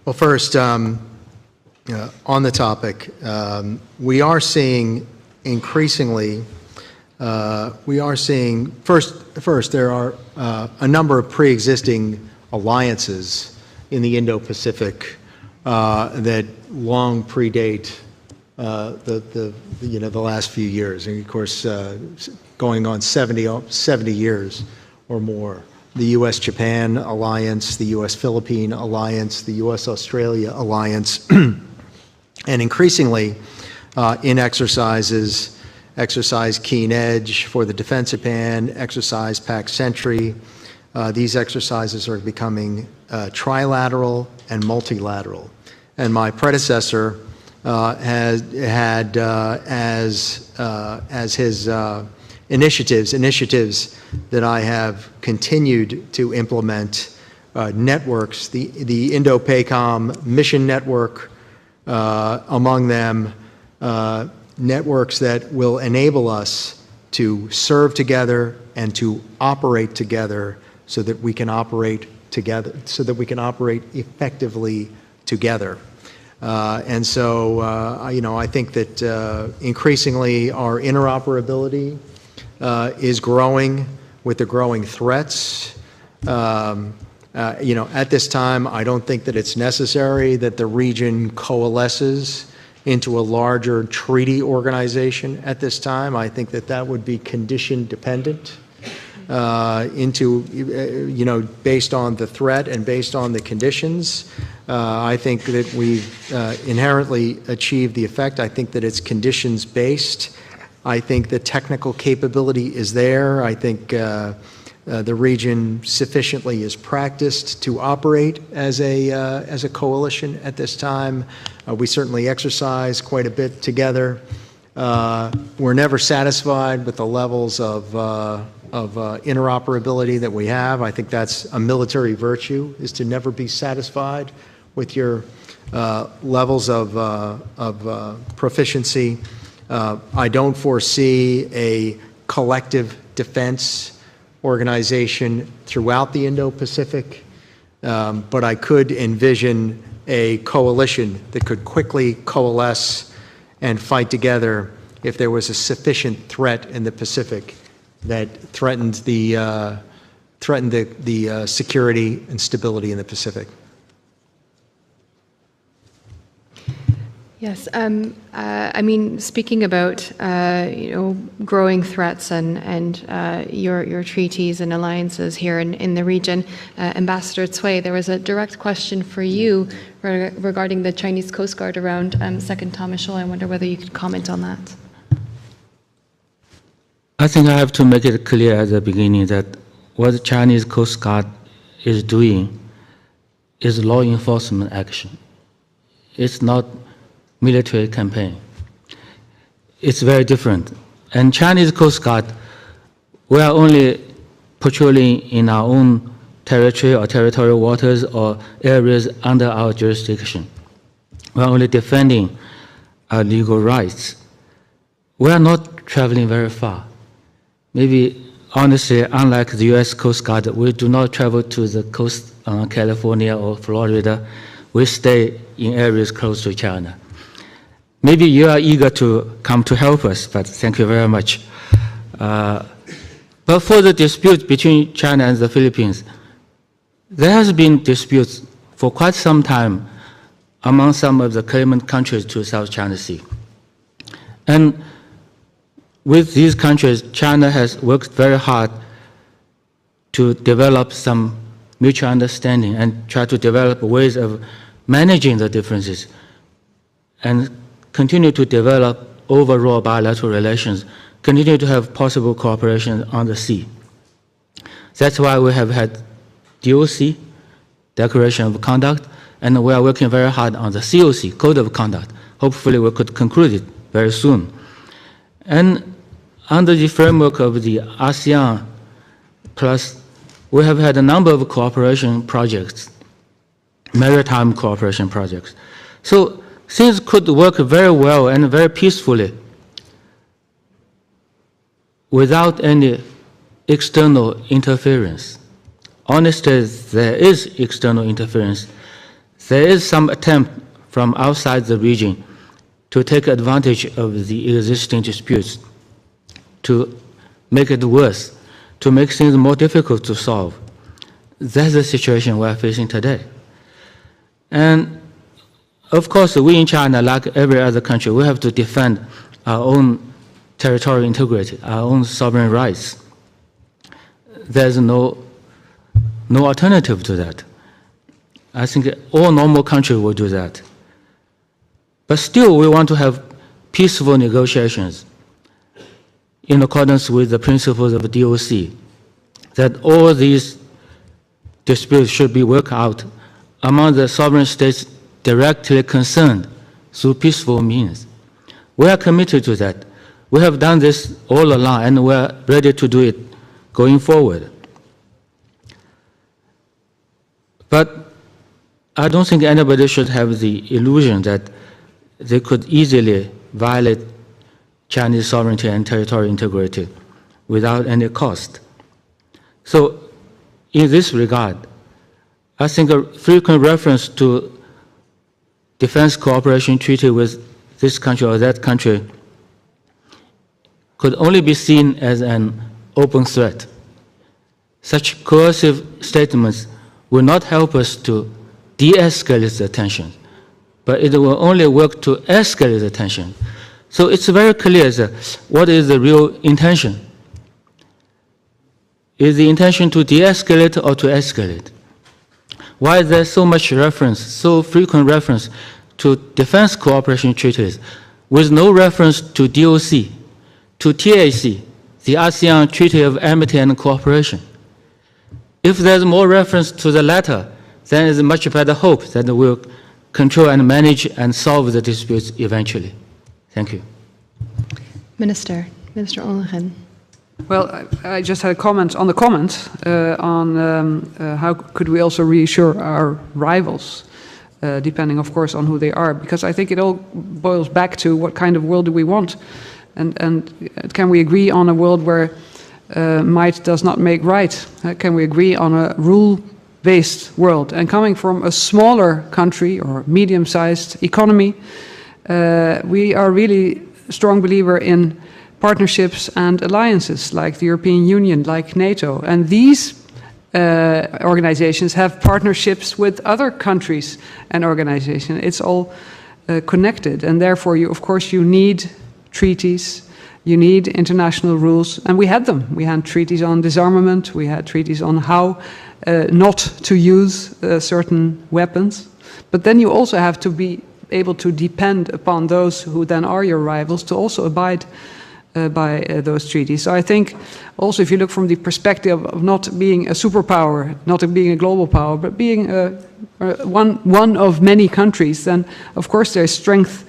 Well, first, on the topic, we are seeing increasingly, first there are a number of pre-existing alliances in the Indo-Pacific that long predate the last few years, and of course going on 70 years or more. The U.S.-Japan alliance, the U.S.-Philippine alliance, the U.S.-Australia alliance, and increasingly in exercises, exercise Keen Edge for the Defense of Japan, exercise Pac Sentry. These exercises are becoming trilateral and multilateral. And my predecessor has had as his initiatives that I have continued to implement networks, the Indo-PACOM mission network, among them networks that will enable us to serve together and to operate together so that we can operate together, so that we can operate effectively together. And so, I think that increasingly our interoperability is growing with the growing threats. At this time, I don't think that it's necessary that the region coalesces into a larger treaty organization at this time. I think that that would be condition dependent based on the threat and based on the conditions. I think that we've inherently achieved the effect. I think that it's conditions based. I think the technical capability is there. I think the region sufficiently is practiced to operate as a coalition at this time. We certainly exercise quite a bit together. We're never satisfied with the levels of interoperability that we have. I think that's a military virtue, is to never be satisfied with your levels of proficiency. I don't foresee a collective defense organization throughout the Indo-Pacific, but I could envision a coalition that could quickly coalesce and fight together if there was a sufficient threat in the Pacific that threatened the security and stability in the Pacific. Yes, speaking about growing threats and your treaties and alliances here in the region, Ambassador Cui, there was a direct question for you regarding the Chinese Coast Guard around Second Thomas Shoal. I wonder whether you could comment on that. I think I have to make it clear at the beginning that what the Chinese Coast Guard is doing is law enforcement action. It's not military campaign. It's very different. And Chinese Coast Guard, we are only patrolling in our own territory or territorial waters or areas under our jurisdiction. We are only defending our legal rights. We are not traveling very far. Maybe, honestly, unlike the U.S. Coast Guard, we do not travel to the coast of California or Florida. We stay in areas close to China. Maybe you are eager to come to help us, but thank you very much. But for the dispute between China and the Philippines, There has been disputes for quite some time among some of the claimant countries to South China Sea. And with these countries, China has worked very hard to develop some mutual understanding and try to develop ways of managing the differences and continue to develop overall bilateral relations, continue to have possible cooperation on the sea. That's why we have had DOC, Declaration of Conduct, and we are working very hard on the COC, Code of Conduct. Hopefully we could conclude it very soon. And under the framework of the ASEAN Plus, we have had a number of cooperation projects, maritime cooperation projects. So things could work very well and very peacefully without any external interference. Honestly, there is external interference. There is some attempt from outside the region to take advantage of the existing disputes, to make it worse, to make things more difficult to solve. That's the situation we're facing today. And of course, we in China, like every other country, we have to defend our own territorial integrity, our own sovereign rights. There's no alternative to that. I think all normal countries will do that. But still, we want to have peaceful negotiations in accordance with the principles of the DOC, that all these disputes should be worked out among the sovereign states directly concerned through peaceful means. We are committed to that. We have done this all along, and we are ready to do it going forward. But I don't think anybody should have the illusion that they could easily violate Chinese sovereignty and territorial integrity without any cost. So in this regard, I think a frequent reference to defense cooperation treaty with this country or that country could only be seen as an open threat. Such coercive statements will not help us to de-escalate the tension, but it will only work to escalate the tension. So it's very clear what is the real intention. Is the intention to de-escalate or to escalate? Why is there so much reference, so frequent reference to defense cooperation treaties with no reference to DOC, to TAC, the ASEAN Treaty of Amity and Cooperation? If there's more reference to the latter, then there's much better hope that we'll control and manage and solve the disputes eventually. Thank you. Minister Ollongren. Well, I just had a comment on the comment on how could we also reassure our rivals, depending, of course, on who they are, because I think it all boils back to what kind of world do we want, and can we agree on a world where might does not make right? Can we agree on a rule-based world? And coming from a smaller country or medium-sized economy, we are really a strong believer in partnerships and alliances like the European Union, like NATO. And these organizations have partnerships with other countries and organizations. It's all connected. And therefore, of course, you need treaties, you need international rules. And we had them. We had treaties on disarmament. We had treaties on how not to use certain weapons. But then you also have to be able to depend upon those who then are your rivals to also abide by those treaties. So I think also if you look from the perspective of not being a superpower, not being a global power, but being one of many countries, then of course there's strength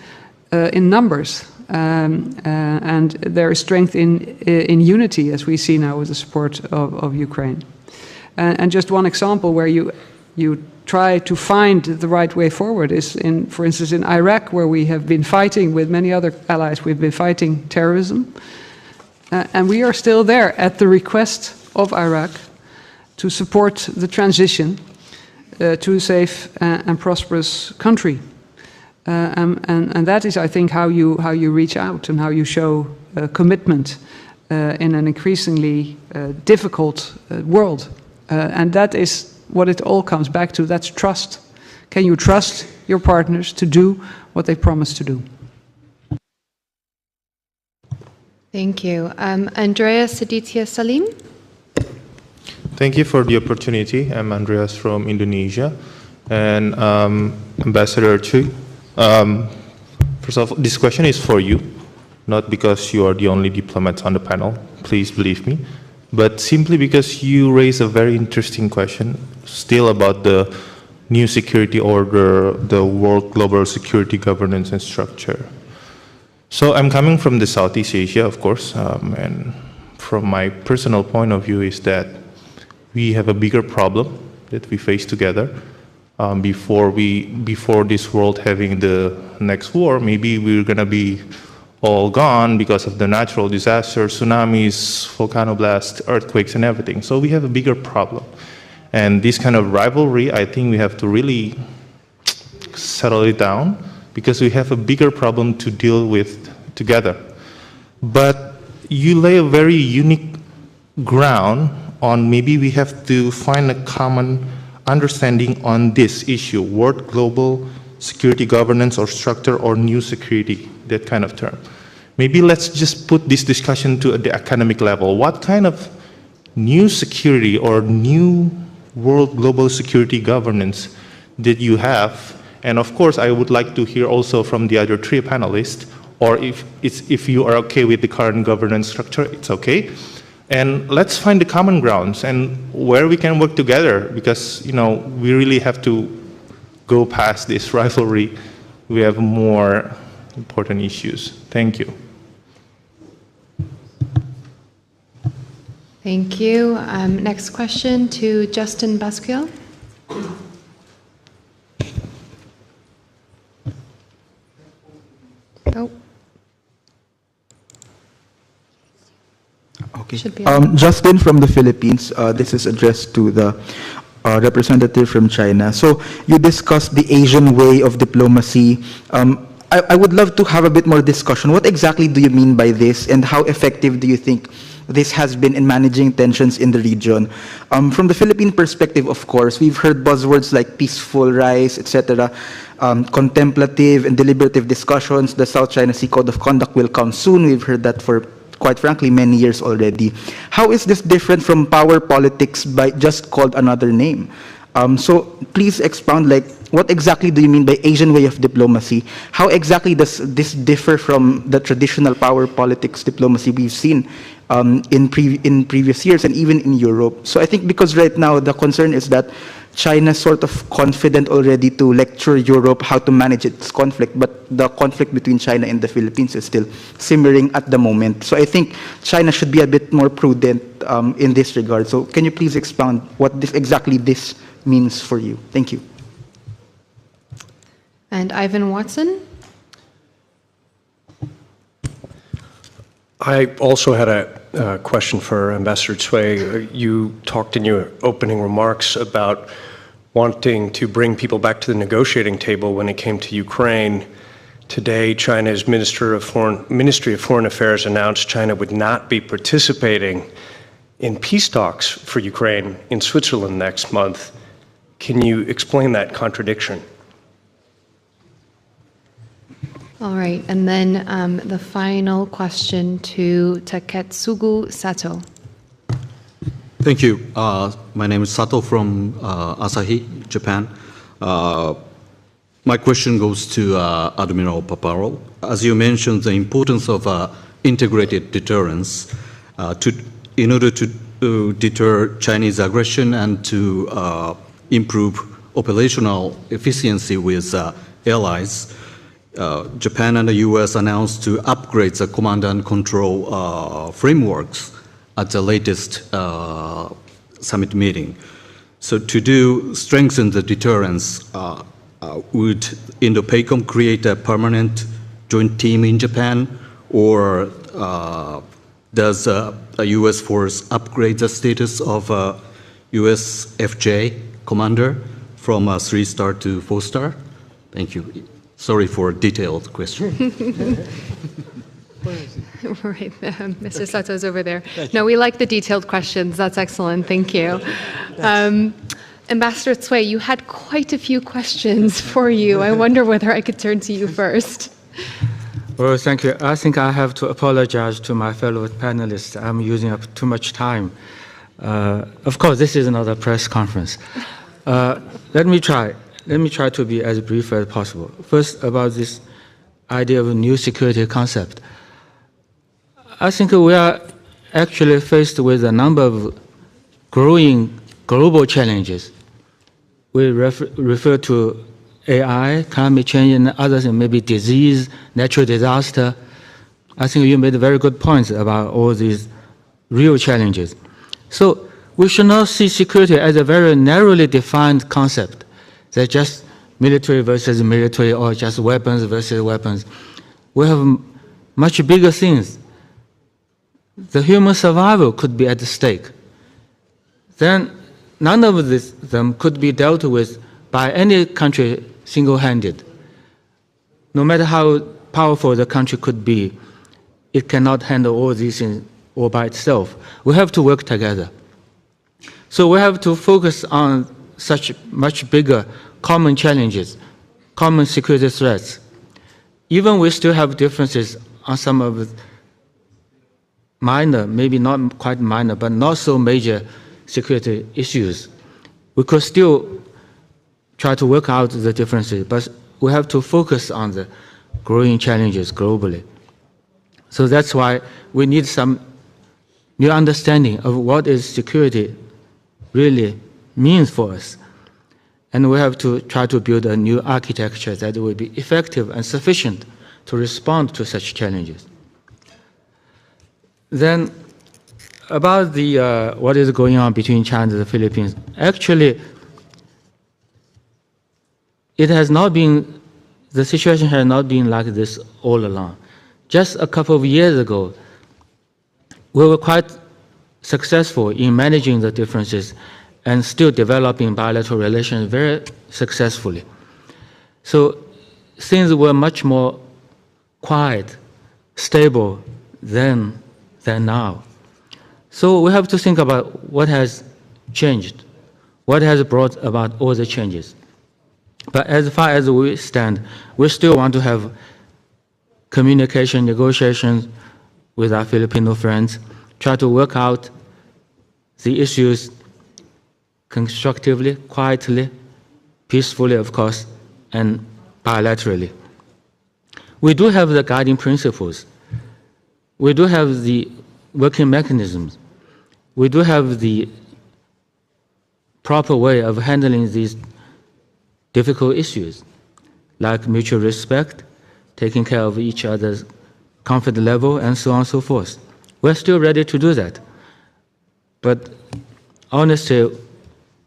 in numbers, and there is strength in unity, as we see now with the support of Ukraine. And just one example where you try to find the right way forward is, for instance, in Iraq, where we have been fighting with many other allies. We've been fighting terrorism, and we are still there at the request of Iraq to support the transition to a safe and prosperous country. And that is, I think, how you reach out and how you show commitment in an increasingly difficult world. And that is what it all comes back to. That's trust. Can you trust your partners to do what they promise to do? Thank you. Andrea Seditya Salim. Thank you for the opportunity. I'm Andreas from Indonesia, and Ambassador Chu. First of all, this question is for you, not because you are the only diplomat on the panel, please believe me, but simply because you raise a very interesting question still about the new security order, the world global security governance and structure. So I'm coming from the Southeast Asia, of course, and from my personal point of view is that we have a bigger problem that we face together. Before this world having the next war, maybe we're gonna be all gone because of the natural disasters, tsunamis, volcanoblast, earthquakes, and everything. So we have a bigger problem. And this kind of rivalry, I think we have to really settle it down because we have a bigger problem to deal with together. But you lay a very unique ground on maybe we have to find a common understanding on this issue, world global security governance or structure or new security, that kind of term. Maybe let's just put this discussion to the academic level. What kind of new security or new world global security governance did you have? And of course, I would like to hear also from the other three panelists, or if you are okay with the current governance structure, it's okay. And let's find the common grounds and where we can work together, because we really have to go past this rivalry. We have more important issues. Thank you. Thank you. Next question to Justin Basquiat. Oh. Okay. Justin from the Philippines. This is addressed to the representative from China. So you discussed the Asian way of diplomacy. I would love to have a bit more discussion. What exactly do you mean by this, and how effective do you think this has been in managing tensions in the region? From the Philippine perspective, of course, we've heard buzzwords like peaceful rise, etc., contemplative and deliberative discussions. The South China Sea Code of Conduct will come soon. We've heard that for, quite frankly, many years already. How is this different from power politics by just called another name? So please expound, like, what exactly do you mean by Asian way of diplomacy? How exactly does this differ from the traditional power politics diplomacy we've seen in previous years and even in Europe? So I think because right now the concern is that China's sort of confident already to lecture Europe how to manage its conflict, but the conflict between China and the Philippines is still simmering at the moment. So I think China should be a bit more prudent in this regard. So can you please expound what exactly this means for you? Thank you. And Ivan Watson. I also had a question for Ambassador Cui. You talked in your opening remarks about wanting to bring people back to the negotiating table when it came to Ukraine. Today, China's Ministry of Foreign Affairs announced China would not be participating in peace talks for Ukraine in Switzerland next month. Can you explain that contradiction? All right, and then the final question to Taketsugu Sato. Thank you. My name is Sato from Asahi, Japan. My question goes to Admiral Paparo. As you mentioned, the importance of integrated deterrence in order to deter Chinese aggression and to improve operational efficiency with allies. Japan and the US announced to upgrade the command and control frameworks at the latest summit meeting. So to strengthen the deterrence, would Indo-PACOM create a permanent joint team in Japan, or does a US force upgrade the status of US FJ commander from 3-star to 4-star? Thank you. Sorry for a detailed question. Right, Mr. Sato's over there. No, we like the detailed questions. That's excellent. Thank you. Ambassador Cui, you had quite a few questions for you. I wonder whether I could turn to you first. Well, thank you. I think I have to apologize to my fellow panelists. I'm using up too much time. Of course, this is not a press conference. Let me try to be as brief as possible. First, about this idea of a new security concept. I think we are actually faced with a number of growing global challenges. We refer to AI, climate change, and others, and maybe disease, natural disaster. I think you made very good points about all these real challenges. So we should not see security as a very narrowly defined concept, that just military versus military or just weapons versus weapons. We have much bigger things. The human survival could be at stake. Then none of them could be dealt with by any country single-handed. No matter how powerful the country could be, it cannot handle all these things all by itself. We have to work together. So we have to focus on such much bigger common challenges, common security threats. Even we still have differences on some of minor, maybe not quite minor, but not so major security issues. We could still try to work out the differences, but we have to focus on the growing challenges globally. So that's why we need some new understanding of what is security really means for us. And we have to try to build a new architecture that will be effective and sufficient to respond to such challenges. Then, about the what is going on between China and the Philippines, actually, it has not been, the situation has not been like this all along. Just a couple of years ago, we were quite successful in managing the differences and still developing bilateral relations very successfully. So things were much more quiet, stable than now. So we have to think about what has changed, what has brought about all the changes. But as far as we stand, we still want to have communication, negotiations with our Filipino friends, try to work out the issues constructively, quietly, peacefully, of course, and bilaterally. We do have the guiding principles. We do have the working mechanisms. We do have the proper way of handling these difficult issues, like mutual respect, taking care of each other's comfort level, and so on and so forth. We're still ready to do that. But honestly,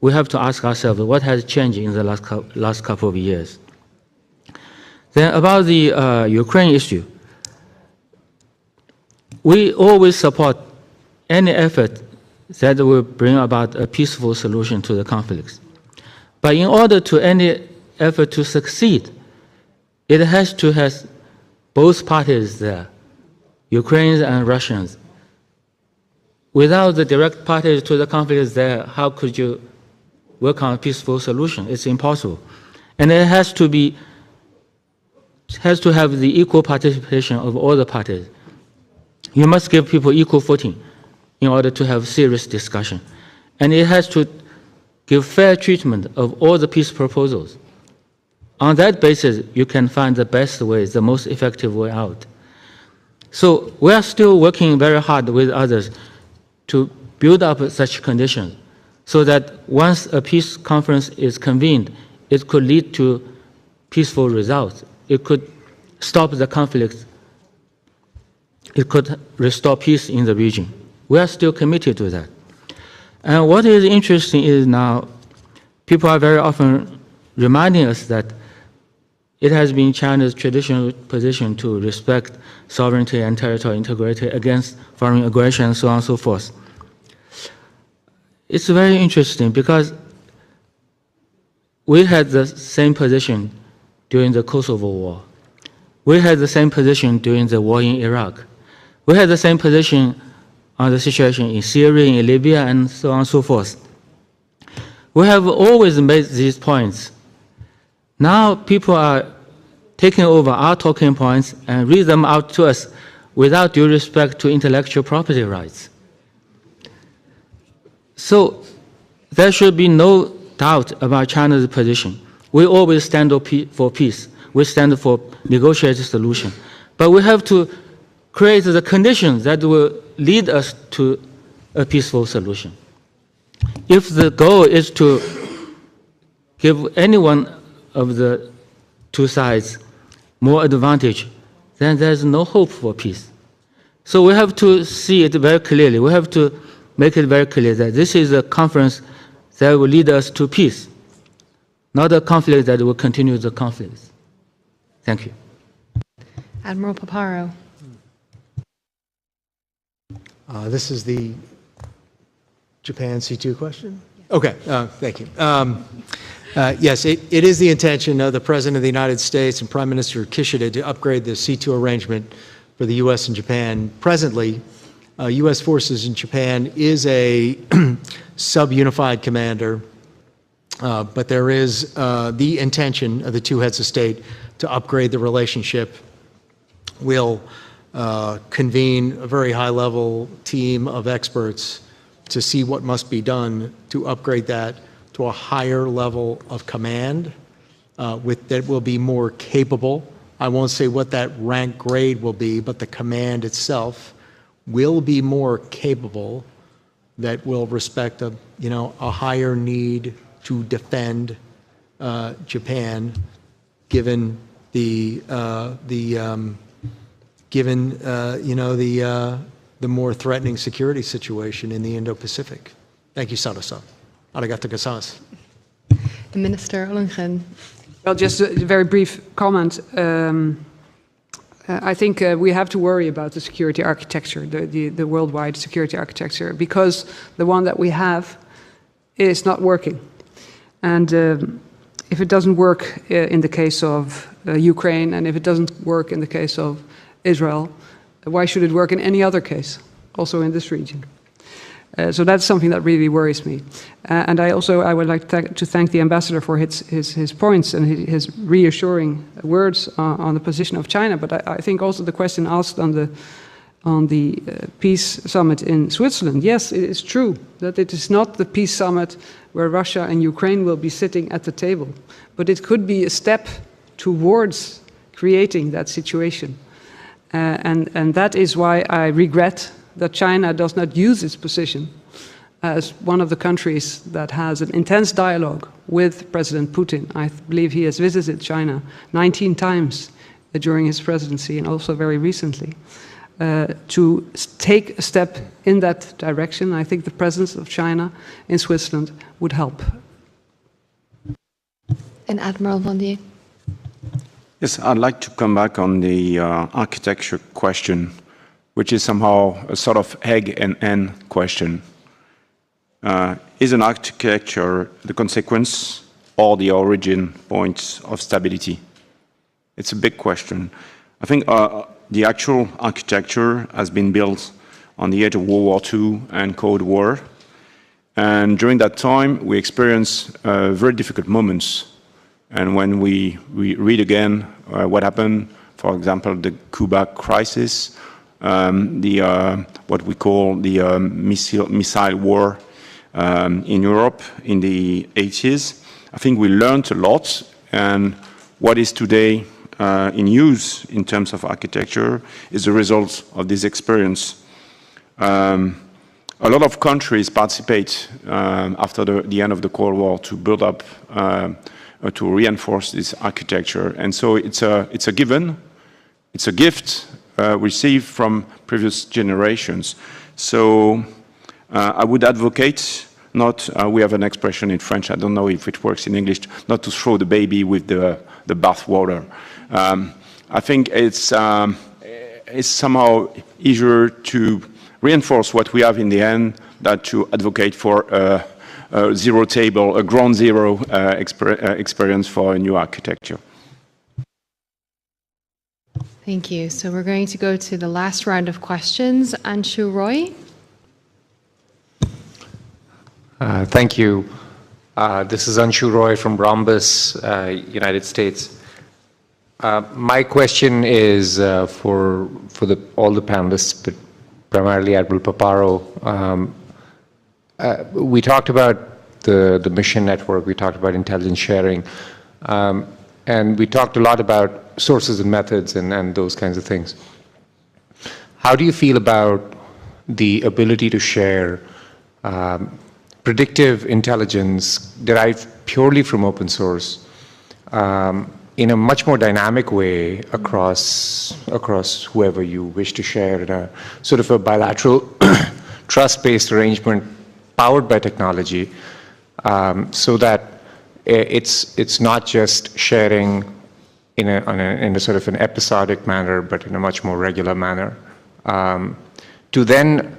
we have to ask ourselves what has changed in the last couple of years. Then about the Ukraine issue, we always support any effort that will bring about a peaceful solution to the conflicts. But in order to any effort to succeed, it has to have both parties there, Ukrainians and Russians. Without the direct parties to the conflicts there, how could you work on a peaceful solution? It's impossible. And it has to have the equal participation of all the parties. You must give people equal footing in order to have serious discussion. And it has to give fair treatment of all the peace proposals. On that basis, you can find the best way, the most effective way out. So we are still working very hard with others to build up such conditions so that once a peace conference is convened, it could lead to peaceful results. It could stop the conflict. It could restore peace in the region. We are still committed to that. And what is interesting is now, people are very often reminding us that it has been China's traditional position to respect sovereignty and territorial integrity against foreign aggression and so on and so forth. It's very interesting because we had the same position during the Kosovo War. We had the same position during the war in Iraq. We had the same position on the situation in Syria, in Libya, and so on and so forth. We have always made these points. Now people are taking over our talking points and read them out to us without due respect to intellectual property rights. So there should be no doubt about China's position. We always stand for peace. We stand for negotiated solution. But we have to create the conditions that will lead us to a peaceful solution. If the goal is to give any one of the two sides more advantage, then there's no hope for peace. So we have to see it very clearly. We have to make it very clear that this is a conference that will lead us to peace, not a conflict that will continue the conflicts. Thank you. Admiral Paparo. This is the Japan C2 question? Okay, thank you. Yes, it is the intention of the President of the United States and Prime Minister Kishida to upgrade the C2 arrangement for the U.S. and Japan. Presently, U.S. forces in Japan is a sub-unified commander, but there is the intention of the two heads of state to upgrade the relationship. We'll convene a very high-level team of experts to see what must be done to upgrade that to a higher level of command that will be more capable. I won't say what that rank grade will be, but the command itself will be more capable, that will respect a higher need to defend Japan, given the more threatening security situation in the Indo-Pacific. Thank you, Sato-san. Arigato gozaimasu. Minister Ollongren. Well, just a very brief comment. I think we have to worry about the security architecture, the worldwide security architecture, because the one that we have is not working. And if it doesn't work in the case of Ukraine, and if it doesn't work in the case of Israel, why should it work in any other case, also in this region? So that's something that really worries me. And I would like to thank the ambassador for his points and his reassuring words on the position of China. But I think also the question asked on the peace summit in Switzerland. Yes, it is true that it is not the peace summit where Russia and Ukraine will be sitting at the table, but it could be a step towards creating that situation. And that is why I regret that China does not use its position as one of the countries that has an intense dialogue with President Putin. I believe he has visited China 19 times during his presidency and also very recently. To take a step in that direction, I think the presence of China in Switzerland would help. And Admiral Bondier. Yes, I'd like to come back on the architecture question, which is somehow a sort of egg and hen question. Is an architecture the consequence or the origin point of stability? It's a big question. I think the actual architecture has been built on the edge of World War II and Cold War. And during that time, we experienced very difficult moments. And when we read again what happened, for example, the Cuba crisis, what we call the missile war in Europe in the 80s, I think we learned a lot. And what is today in use in terms of architecture is the result of this experience. A lot of countries participate after the end of the Cold War to build up, to reinforce this architecture. And so it's a given, it's a gift received from previous generations. So I would advocate not, we have an expression in French, I don't know if it works in English, not to throw the baby with the bathwater. I think it's somehow easier to reinforce what we have in the end than to advocate for a zero table, a ground zero experience for a new architecture. Thank you. So we're going to go to the last round of questions. Anshu Roy. Thank you. This is Anshu Roy from Rhombus, United States. My question is for all the panelists, but primarily Admiral Paparo. We talked about the mission network, we talked about intelligence sharing, and we talked a lot about sources and methods and those kinds of things. How do you feel about the ability to share predictive intelligence derived purely from open source in a much more dynamic way across whoever you wish to share in a sort of a bilateral trust-based arrangement powered by technology, so that it's not just sharing in a sort of an episodic manner, but in a much more regular manner, to then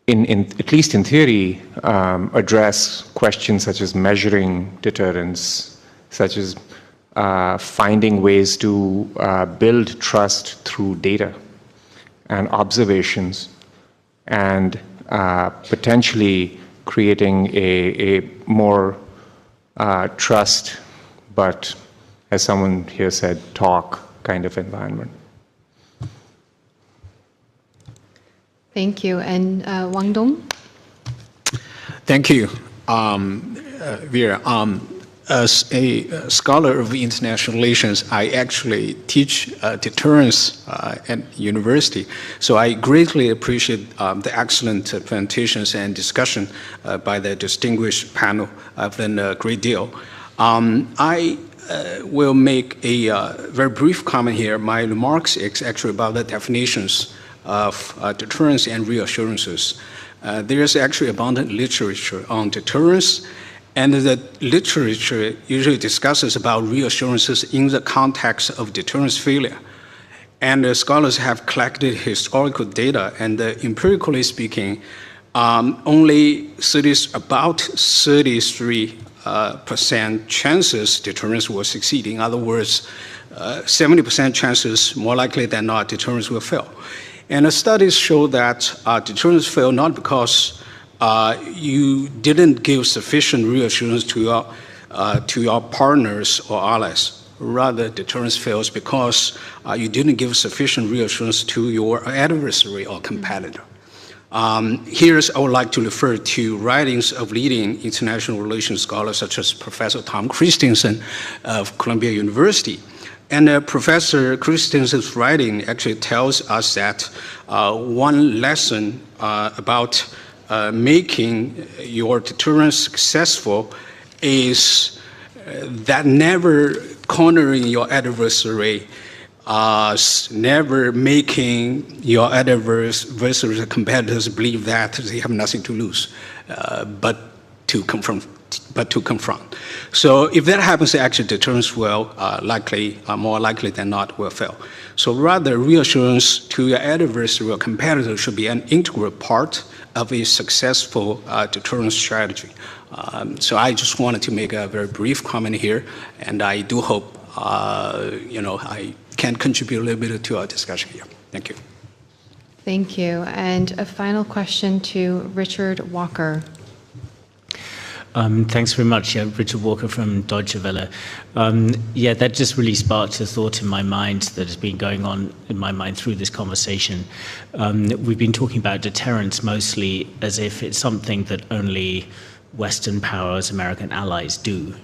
at least in theory, address questions such as measuring deterrence, such as finding ways to build trust through data and observations, and potentially creating a more trust, but as someone here said, talk kind of environment. Thank you. And Wang Dong? Thank you, Vera. As a scholar of international relations, I actually teach deterrence at university. So I greatly appreciate the excellent presentations and discussion by the distinguished panel. I've learned a great deal. I will make a very brief comment here. My remarks is actually about the definitions of deterrence and reassurances. There is actually abundant literature on deterrence, and the literature usually discusses about reassurances in the context of deterrence failure. And the scholars have collected historical data, and empirically speaking, only about 33% chances deterrence will succeed. In other words, 70% chances, more likely than not, deterrence will fail. And the studies show that deterrence fail not because you didn't give sufficient reassurance to your partners or allies. Rather, deterrence fails because you didn't give sufficient reassurance to your adversary or competitor. Here, I would like to refer to writings of leading international relations scholars such as Professor Tom Christensen of Columbia University. And Professor Christensen's writing actually tells us that one lesson about making your deterrence successful is that never cornering your adversary, never making your adversaries competitors believe that they have nothing to lose, but to confront. So if that happens, actually deterrence will more likely than not will fail. So rather, reassurance to your adversary or competitor should be an integral part of a successful deterrence strategy. So I just wanted to make a very brief comment here, and I do hope I can contribute a little bit to our discussion here. Thank you. Thank you. And a final question to Richard Walker. Thanks very much. Yeah, Richard Walker from Deutsche Welle. Yeah, that just really sparked a thought in my mind that has been going on in my mind through this conversation. We've been talking about deterrence mostly as if it's something that only Western powers, American allies do.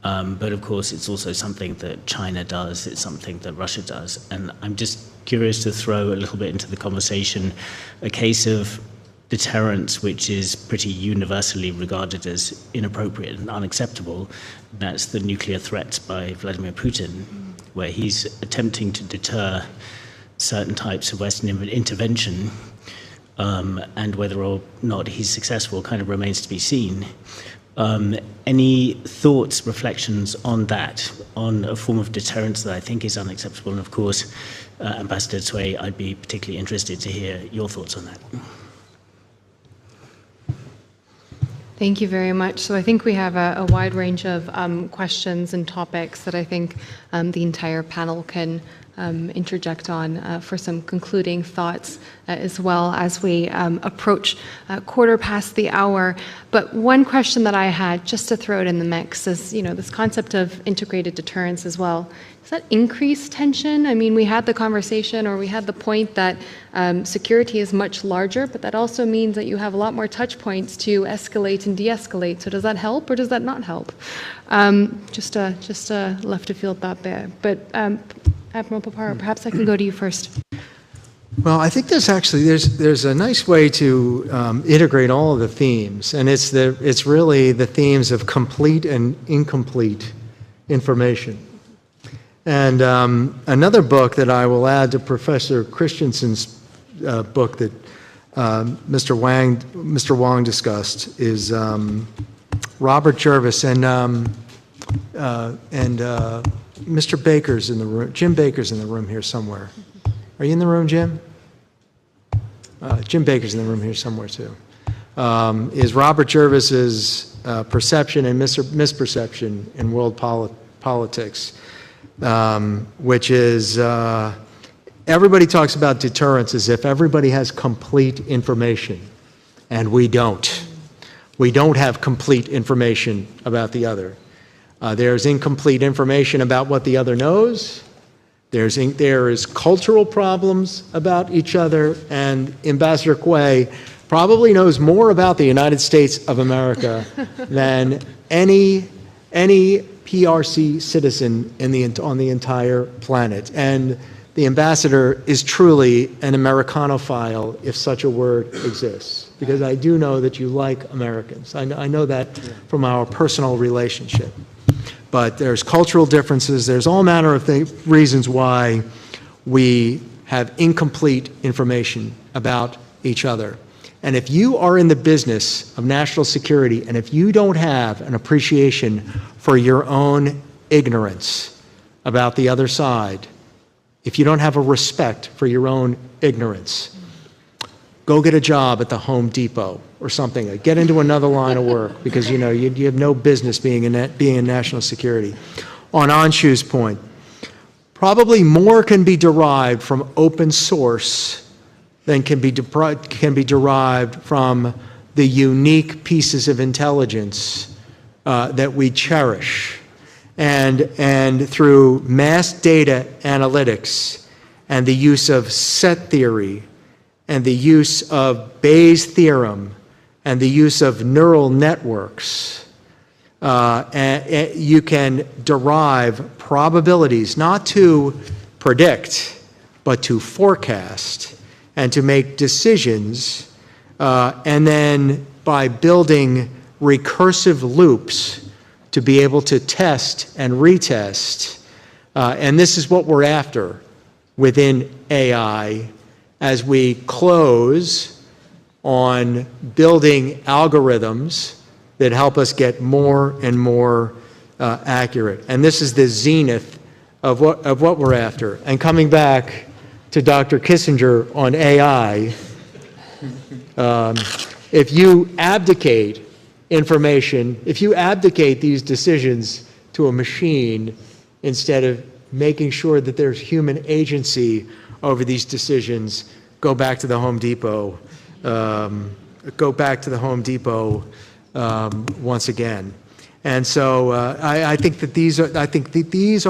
But of course, it's also something that China does, it's something that Russia does. And I'm just curious to throw a little bit into the conversation a case of deterrence which is pretty universally regarded as inappropriate and unacceptable. That's the nuclear threats by Vladimir Putin, where he's attempting to deter certain types of Western intervention, and whether or not he's successful kind of remains to be seen. Any thoughts, reflections on that, on a form of deterrence that I think is unacceptable? And of course, Ambassador Cui, I'd be particularly interested to hear your thoughts on that. Thank you very much. So I think we have a wide range of questions and topics that I think the entire panel can interject on for some concluding thoughts as well as we approach 1:15. But one question that I had, just to throw it in the mix, is this concept of integrated deterrence as well. Does that increase tension? I mean, we had the conversation, or we had the point that security is much larger, but that also means that you have a lot more touch points to escalate and de-escalate. So does that help, or does that not help? Just a left of field thought there. But Admiral Paparo, perhaps I can go to you first. Well, I think there's a nice way to integrate all of the themes, and it's really the themes of complete and incomplete information. And another book that I will add to Professor Christensen's book that Mr. Wang discussed is Robert Jervis and Mr. Baker's in the room. Jim Baker's in the room here somewhere. Are you in the room, Jim? Jim Baker's in the room here somewhere too. Is Robert Jervis's Perception and Misperception in World Politics, which is everybody talks about deterrence as if everybody has complete information, and we don't. We don't have complete information about the other. There's incomplete information about what the other knows. There is cultural problems about each other, and Ambassador Quay probably knows more about the United States of America than any PRC citizen on the entire planet. And the ambassador is truly an Americanophile, if such a word exists, because I do know that you like Americans. I know that from our personal relationship. But there's cultural differences. There's all manner of reasons why we have incomplete information about each other. And if you are in the business of national security, and if you don't have an appreciation for your own ignorance about the other side, if you don't have a respect for your own ignorance, go get a job at the Home Depot or something. Get into another line of work, because you have no business being in national security. On Anshu's point, probably more can be derived from open source than can be derived from the unique pieces of intelligence that we cherish. And through mass data analytics and the use of set theory and the use of Bayes' theorem and the use of neural networks, you can derive probabilities, not to predict, but to forecast and to make decisions, and then by building recursive loops to be able to test and retest. And this is what we're after within AI as we close on building algorithms that help us get more and more accurate. And this is the zenith of what we're after. And coming back to Dr. Kissinger on AI, if you abdicate information, if you abdicate these decisions to a machine instead of making sure that there's human agency over these decisions, go back to the Home Depot. Once again. And so I think that these are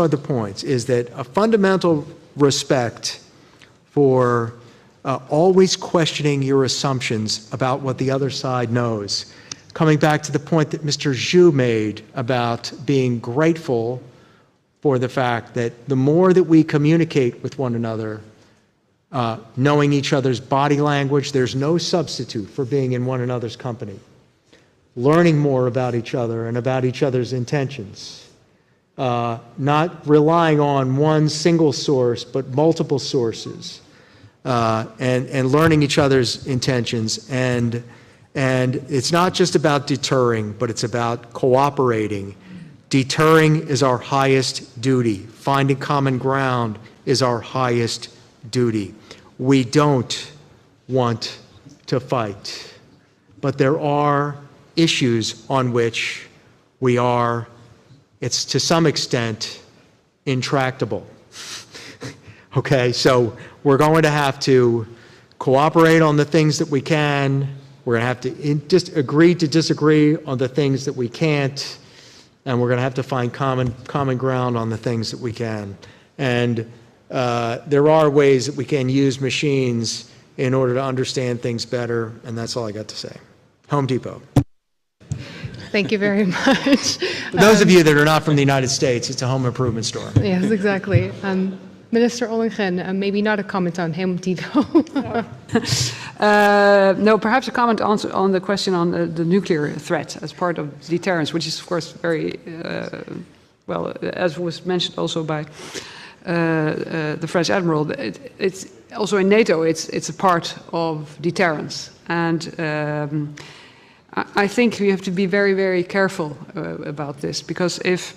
the points, is that a fundamental respect for always questioning your assumptions about what the other side knows. Coming back to the point that Mr. Zhu made about being grateful for the fact that the more that we communicate with one another, knowing each other's body language, there's no substitute for being in one another's company. Learning more about each other and about each other's intentions. Not relying on one single source, but multiple sources. And learning each other's intentions. And it's not just about deterring, but it's about cooperating. Deterring is our highest duty. Finding common ground is our highest duty. We don't want to fight, but there are issues on which it's to some extent intractable. Okay, so we're going to have to cooperate on the things that we can. We're going to have to just agree to disagree on the things that we can't, and we're going to have to find common ground on the things that we can. And there are ways that we can use machines in order to understand things better, and that's all I got to say. Home Depot. Thank you very much. For those of you that are not from the United States, it's a home improvement store. Yes, exactly. Minister Ollongren, maybe not a comment on Home Depot. No, perhaps a comment on the question on the nuclear threat as part of deterrence, which is, of course, very, well, as was mentioned also by the French Admiral, it's also in NATO, it's a part of deterrence. And I think we have to be very, very careful about this, because if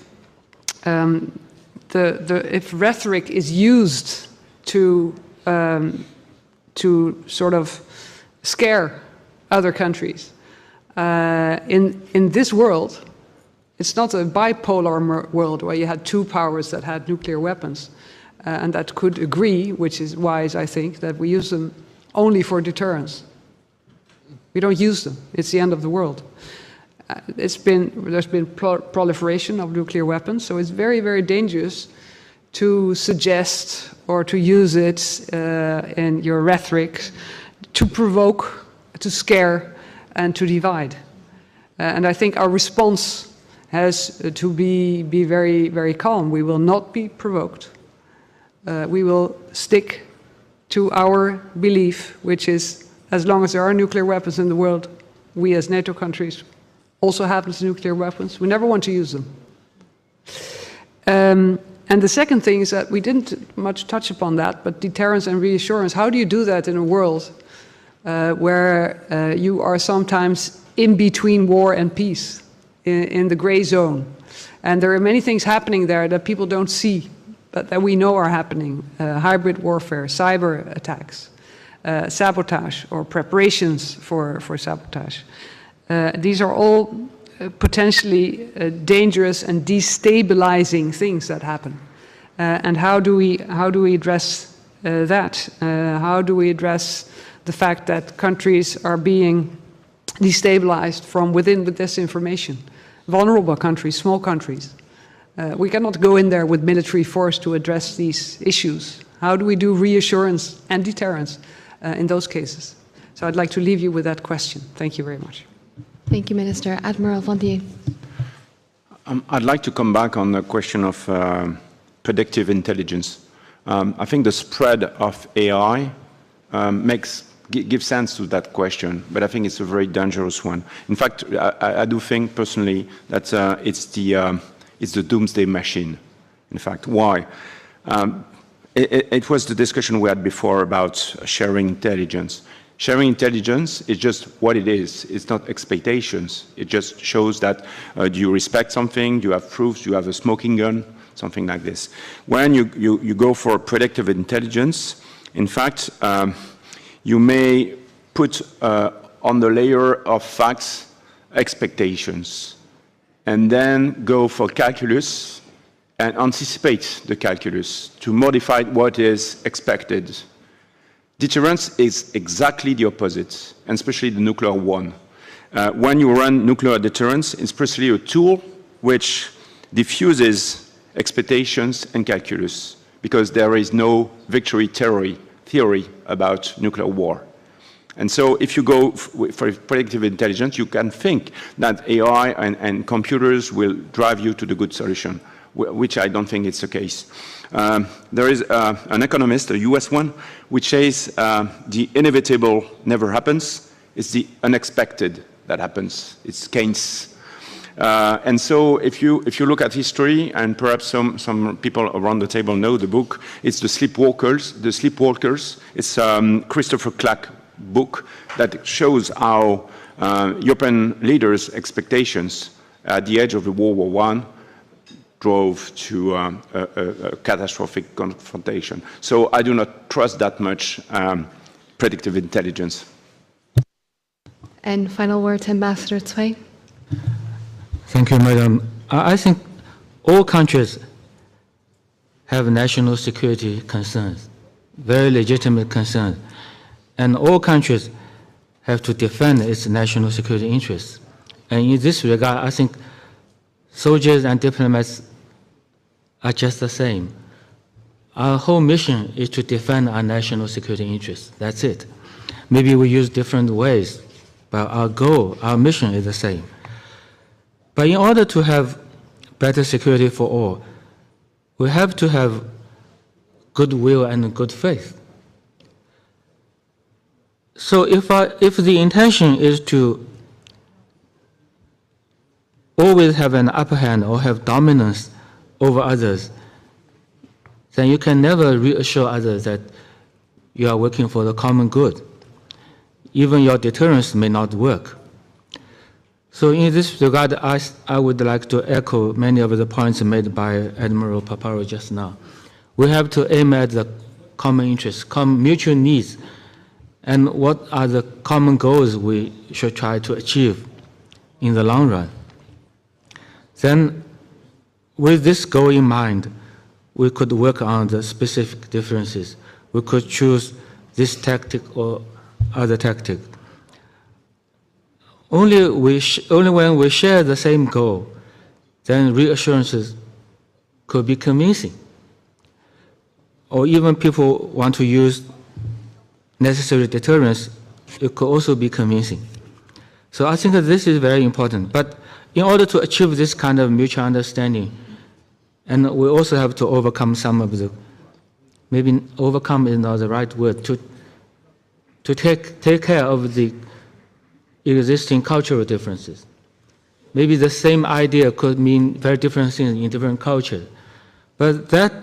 if rhetoric is used to sort of scare other countries in this world, it's not a bipolar world where you had two powers that had nuclear weapons and that could agree, which is wise, I think, that we use them only for deterrence. We don't use them. It's the end of the world. There's been proliferation of nuclear weapons, so it's very, very dangerous to suggest or to use it in your rhetoric to provoke, to scare, and to divide. And I think our response has to be very, very calm. We will not be provoked. We will stick to our belief, which is as long as there are nuclear weapons in the world, we as NATO countries also have these nuclear weapons. We never want to use them. And the second thing is that we didn't much touch upon that, but deterrence and reassurance. How do you do that in a world where you are sometimes in between war and peace, in the gray zone? And there are many things happening there that people don't see, but that we know are happening. Hybrid warfare, cyber attacks, sabotage or preparations for sabotage. These are all potentially dangerous and destabilizing things that happen. And how do we address that? How do we address the fact that countries are being destabilized from within with disinformation? Vulnerable countries, small countries. We cannot go in there with military force to address these issues. How do we do reassurance and deterrence in those cases? So I'd like to leave you with that question. Thank you very much. Thank you, Minister. Admiral Van Dier. I'd like to come back on the question of predictive intelligence. I think the spread of AI gives sense to that question, but I think it's a very dangerous one. In fact, I do think personally that it's the doomsday machine. In fact, why? It was the discussion we had before about sharing intelligence. Sharing intelligence is just what it is. It's not expectations. It just shows that do you respect something, do you have proofs, do you have a smoking gun, something like this. When you go for predictive intelligence, in fact, you may put on the layer of facts expectations and then go for calculus and anticipate the calculus to modify what is expected. Deterrence is exactly the opposite, and especially the nuclear one. When you run nuclear deterrence, it's precisely a tool which diffuses expectations and calculus, because there is no victory theory about nuclear war. And so if you go for predictive intelligence, you can think that AI and computers will drive you to the good solution, which I don't think it's the case. There is an economist, a US one, which says the inevitable never happens. It's the unexpected that happens. It's Keynes. And so if you look at history, and perhaps some people around the table know the book, it's The Sleepwalkers. The Sleepwalkers. It's Christopher Clark book that shows how European leaders' expectations at the edge of the World War I drove to a catastrophic confrontation. So I do not trust that much predictive intelligence. And final word, Ambassador Cui. Thank you, Madam. I think all countries have national security concerns, very legitimate concerns, and all countries have to defend its national security interests. And in this regard, I think soldiers and diplomats are just the same. Our whole mission is to defend our national security interests. That's it. Maybe we use different ways, but our goal, our mission is the same. But in order to have better security for all, we have to have goodwill and good faith. So if the intention is to always have an upper hand or have dominance over others, then you can never reassure others that you are working for the common good. Even your deterrence may not work. So in this regard, I would like to echo many of the points made by Admiral Paparo just now. We have to aim at the common interests, mutual needs, and what are the common goals we should try to achieve in the long run. Then, with this goal in mind, we could work on the specific differences. We could choose this tactic or other tactic. Only when we share the same goal, then reassurances could be convincing. Or even people want to use necessary deterrence, it could also be convincing. So I think that this is very important. But in order to achieve this kind of mutual understanding, and we also have to overcome some of the, maybe overcome is not the right word, to take care of the existing cultural differences. Maybe the same idea could mean very different things in different cultures. But that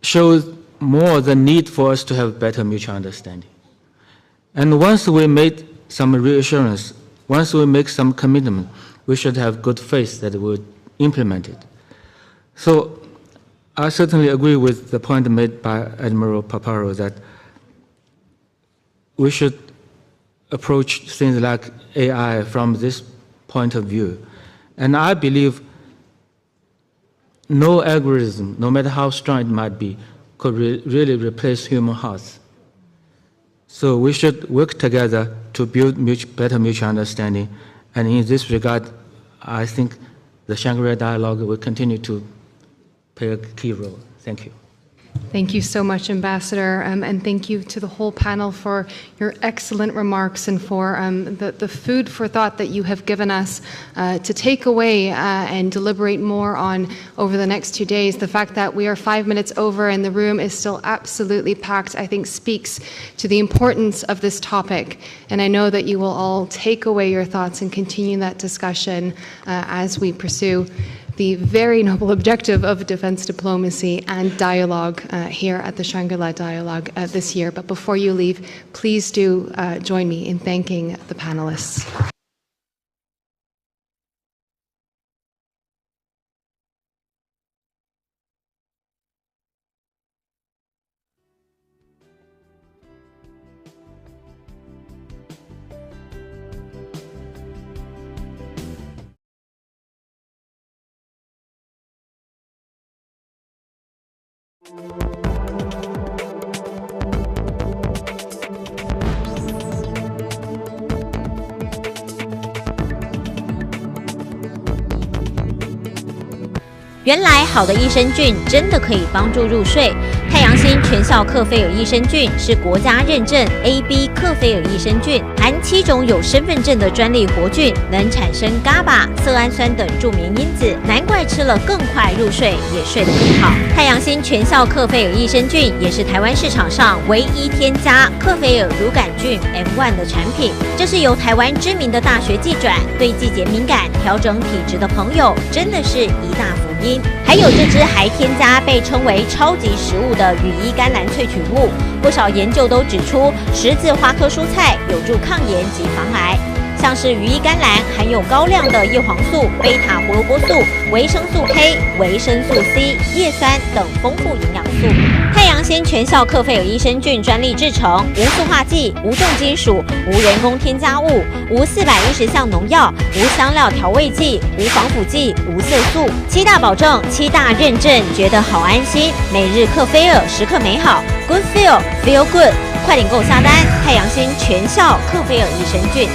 shows more the need for us to have better mutual understanding. And once we made some reassurance, once we make some commitment, we should have good faith that we would implement it. So I certainly agree with the point made by Admiral Paparo that we should approach things like AI from this point of view. And I believe no algorithm, no matter how strong it might be, could really replace human hearts. So we should work together to build better mutual understanding. And in this regard, I think the Shangri-La dialogue will continue to play a key role. Thank you. Thank you so much, Ambassador, and thank you to the whole panel for your excellent remarks and for the food for thought that you have given us to take away and deliberate more on over the next 2 days. The fact that we are 5 minutes over and the room is still absolutely packed, I think speaks to the importance of this topic. And I know that you will all take away your thoughts and continue that discussion as we pursue the very noble objective of defense diplomacy and dialogue here at the Shangri-La Dialogue this year. But before you leave, please do join me in thanking the panelists.原来好的益生菌真的可以帮助入睡。太阳星全效克菲尔益生菌是国家认证 AB 克菲尔益生菌，含7种有身份证的专利活菌，能产生 GABA、色氨酸等助眠因子，难怪吃了更快入睡，也睡得更好。太阳星全效克菲尔益生菌也是台湾市场上唯一添加克菲尔乳杆菌 M1 的产品，这是由台湾知名的大学季转，对季节敏感、调整体质的朋友真的是一大福音。还有这支还添加被称为超级食物的羽衣甘蓝萃取物，不少研究都指出，十字花科蔬菜有助抗炎及防癌。像是羽衣甘蓝含有高量的叶黄素、贝塔胡萝卜素、维生素 K、维生素 C、叶酸等丰富营养素。太阳鲜全效克菲尔益生菌专利制成，无塑化剂、无重金属、无人工添加物、无410项农药、无香料调味剂、无防腐剂、无色素，7大保证、7大认证，觉得好安心。每日克菲尔，时刻美好 ，Good Feel Feel Good， 快点购下单！太阳鲜全效克菲尔益生菌。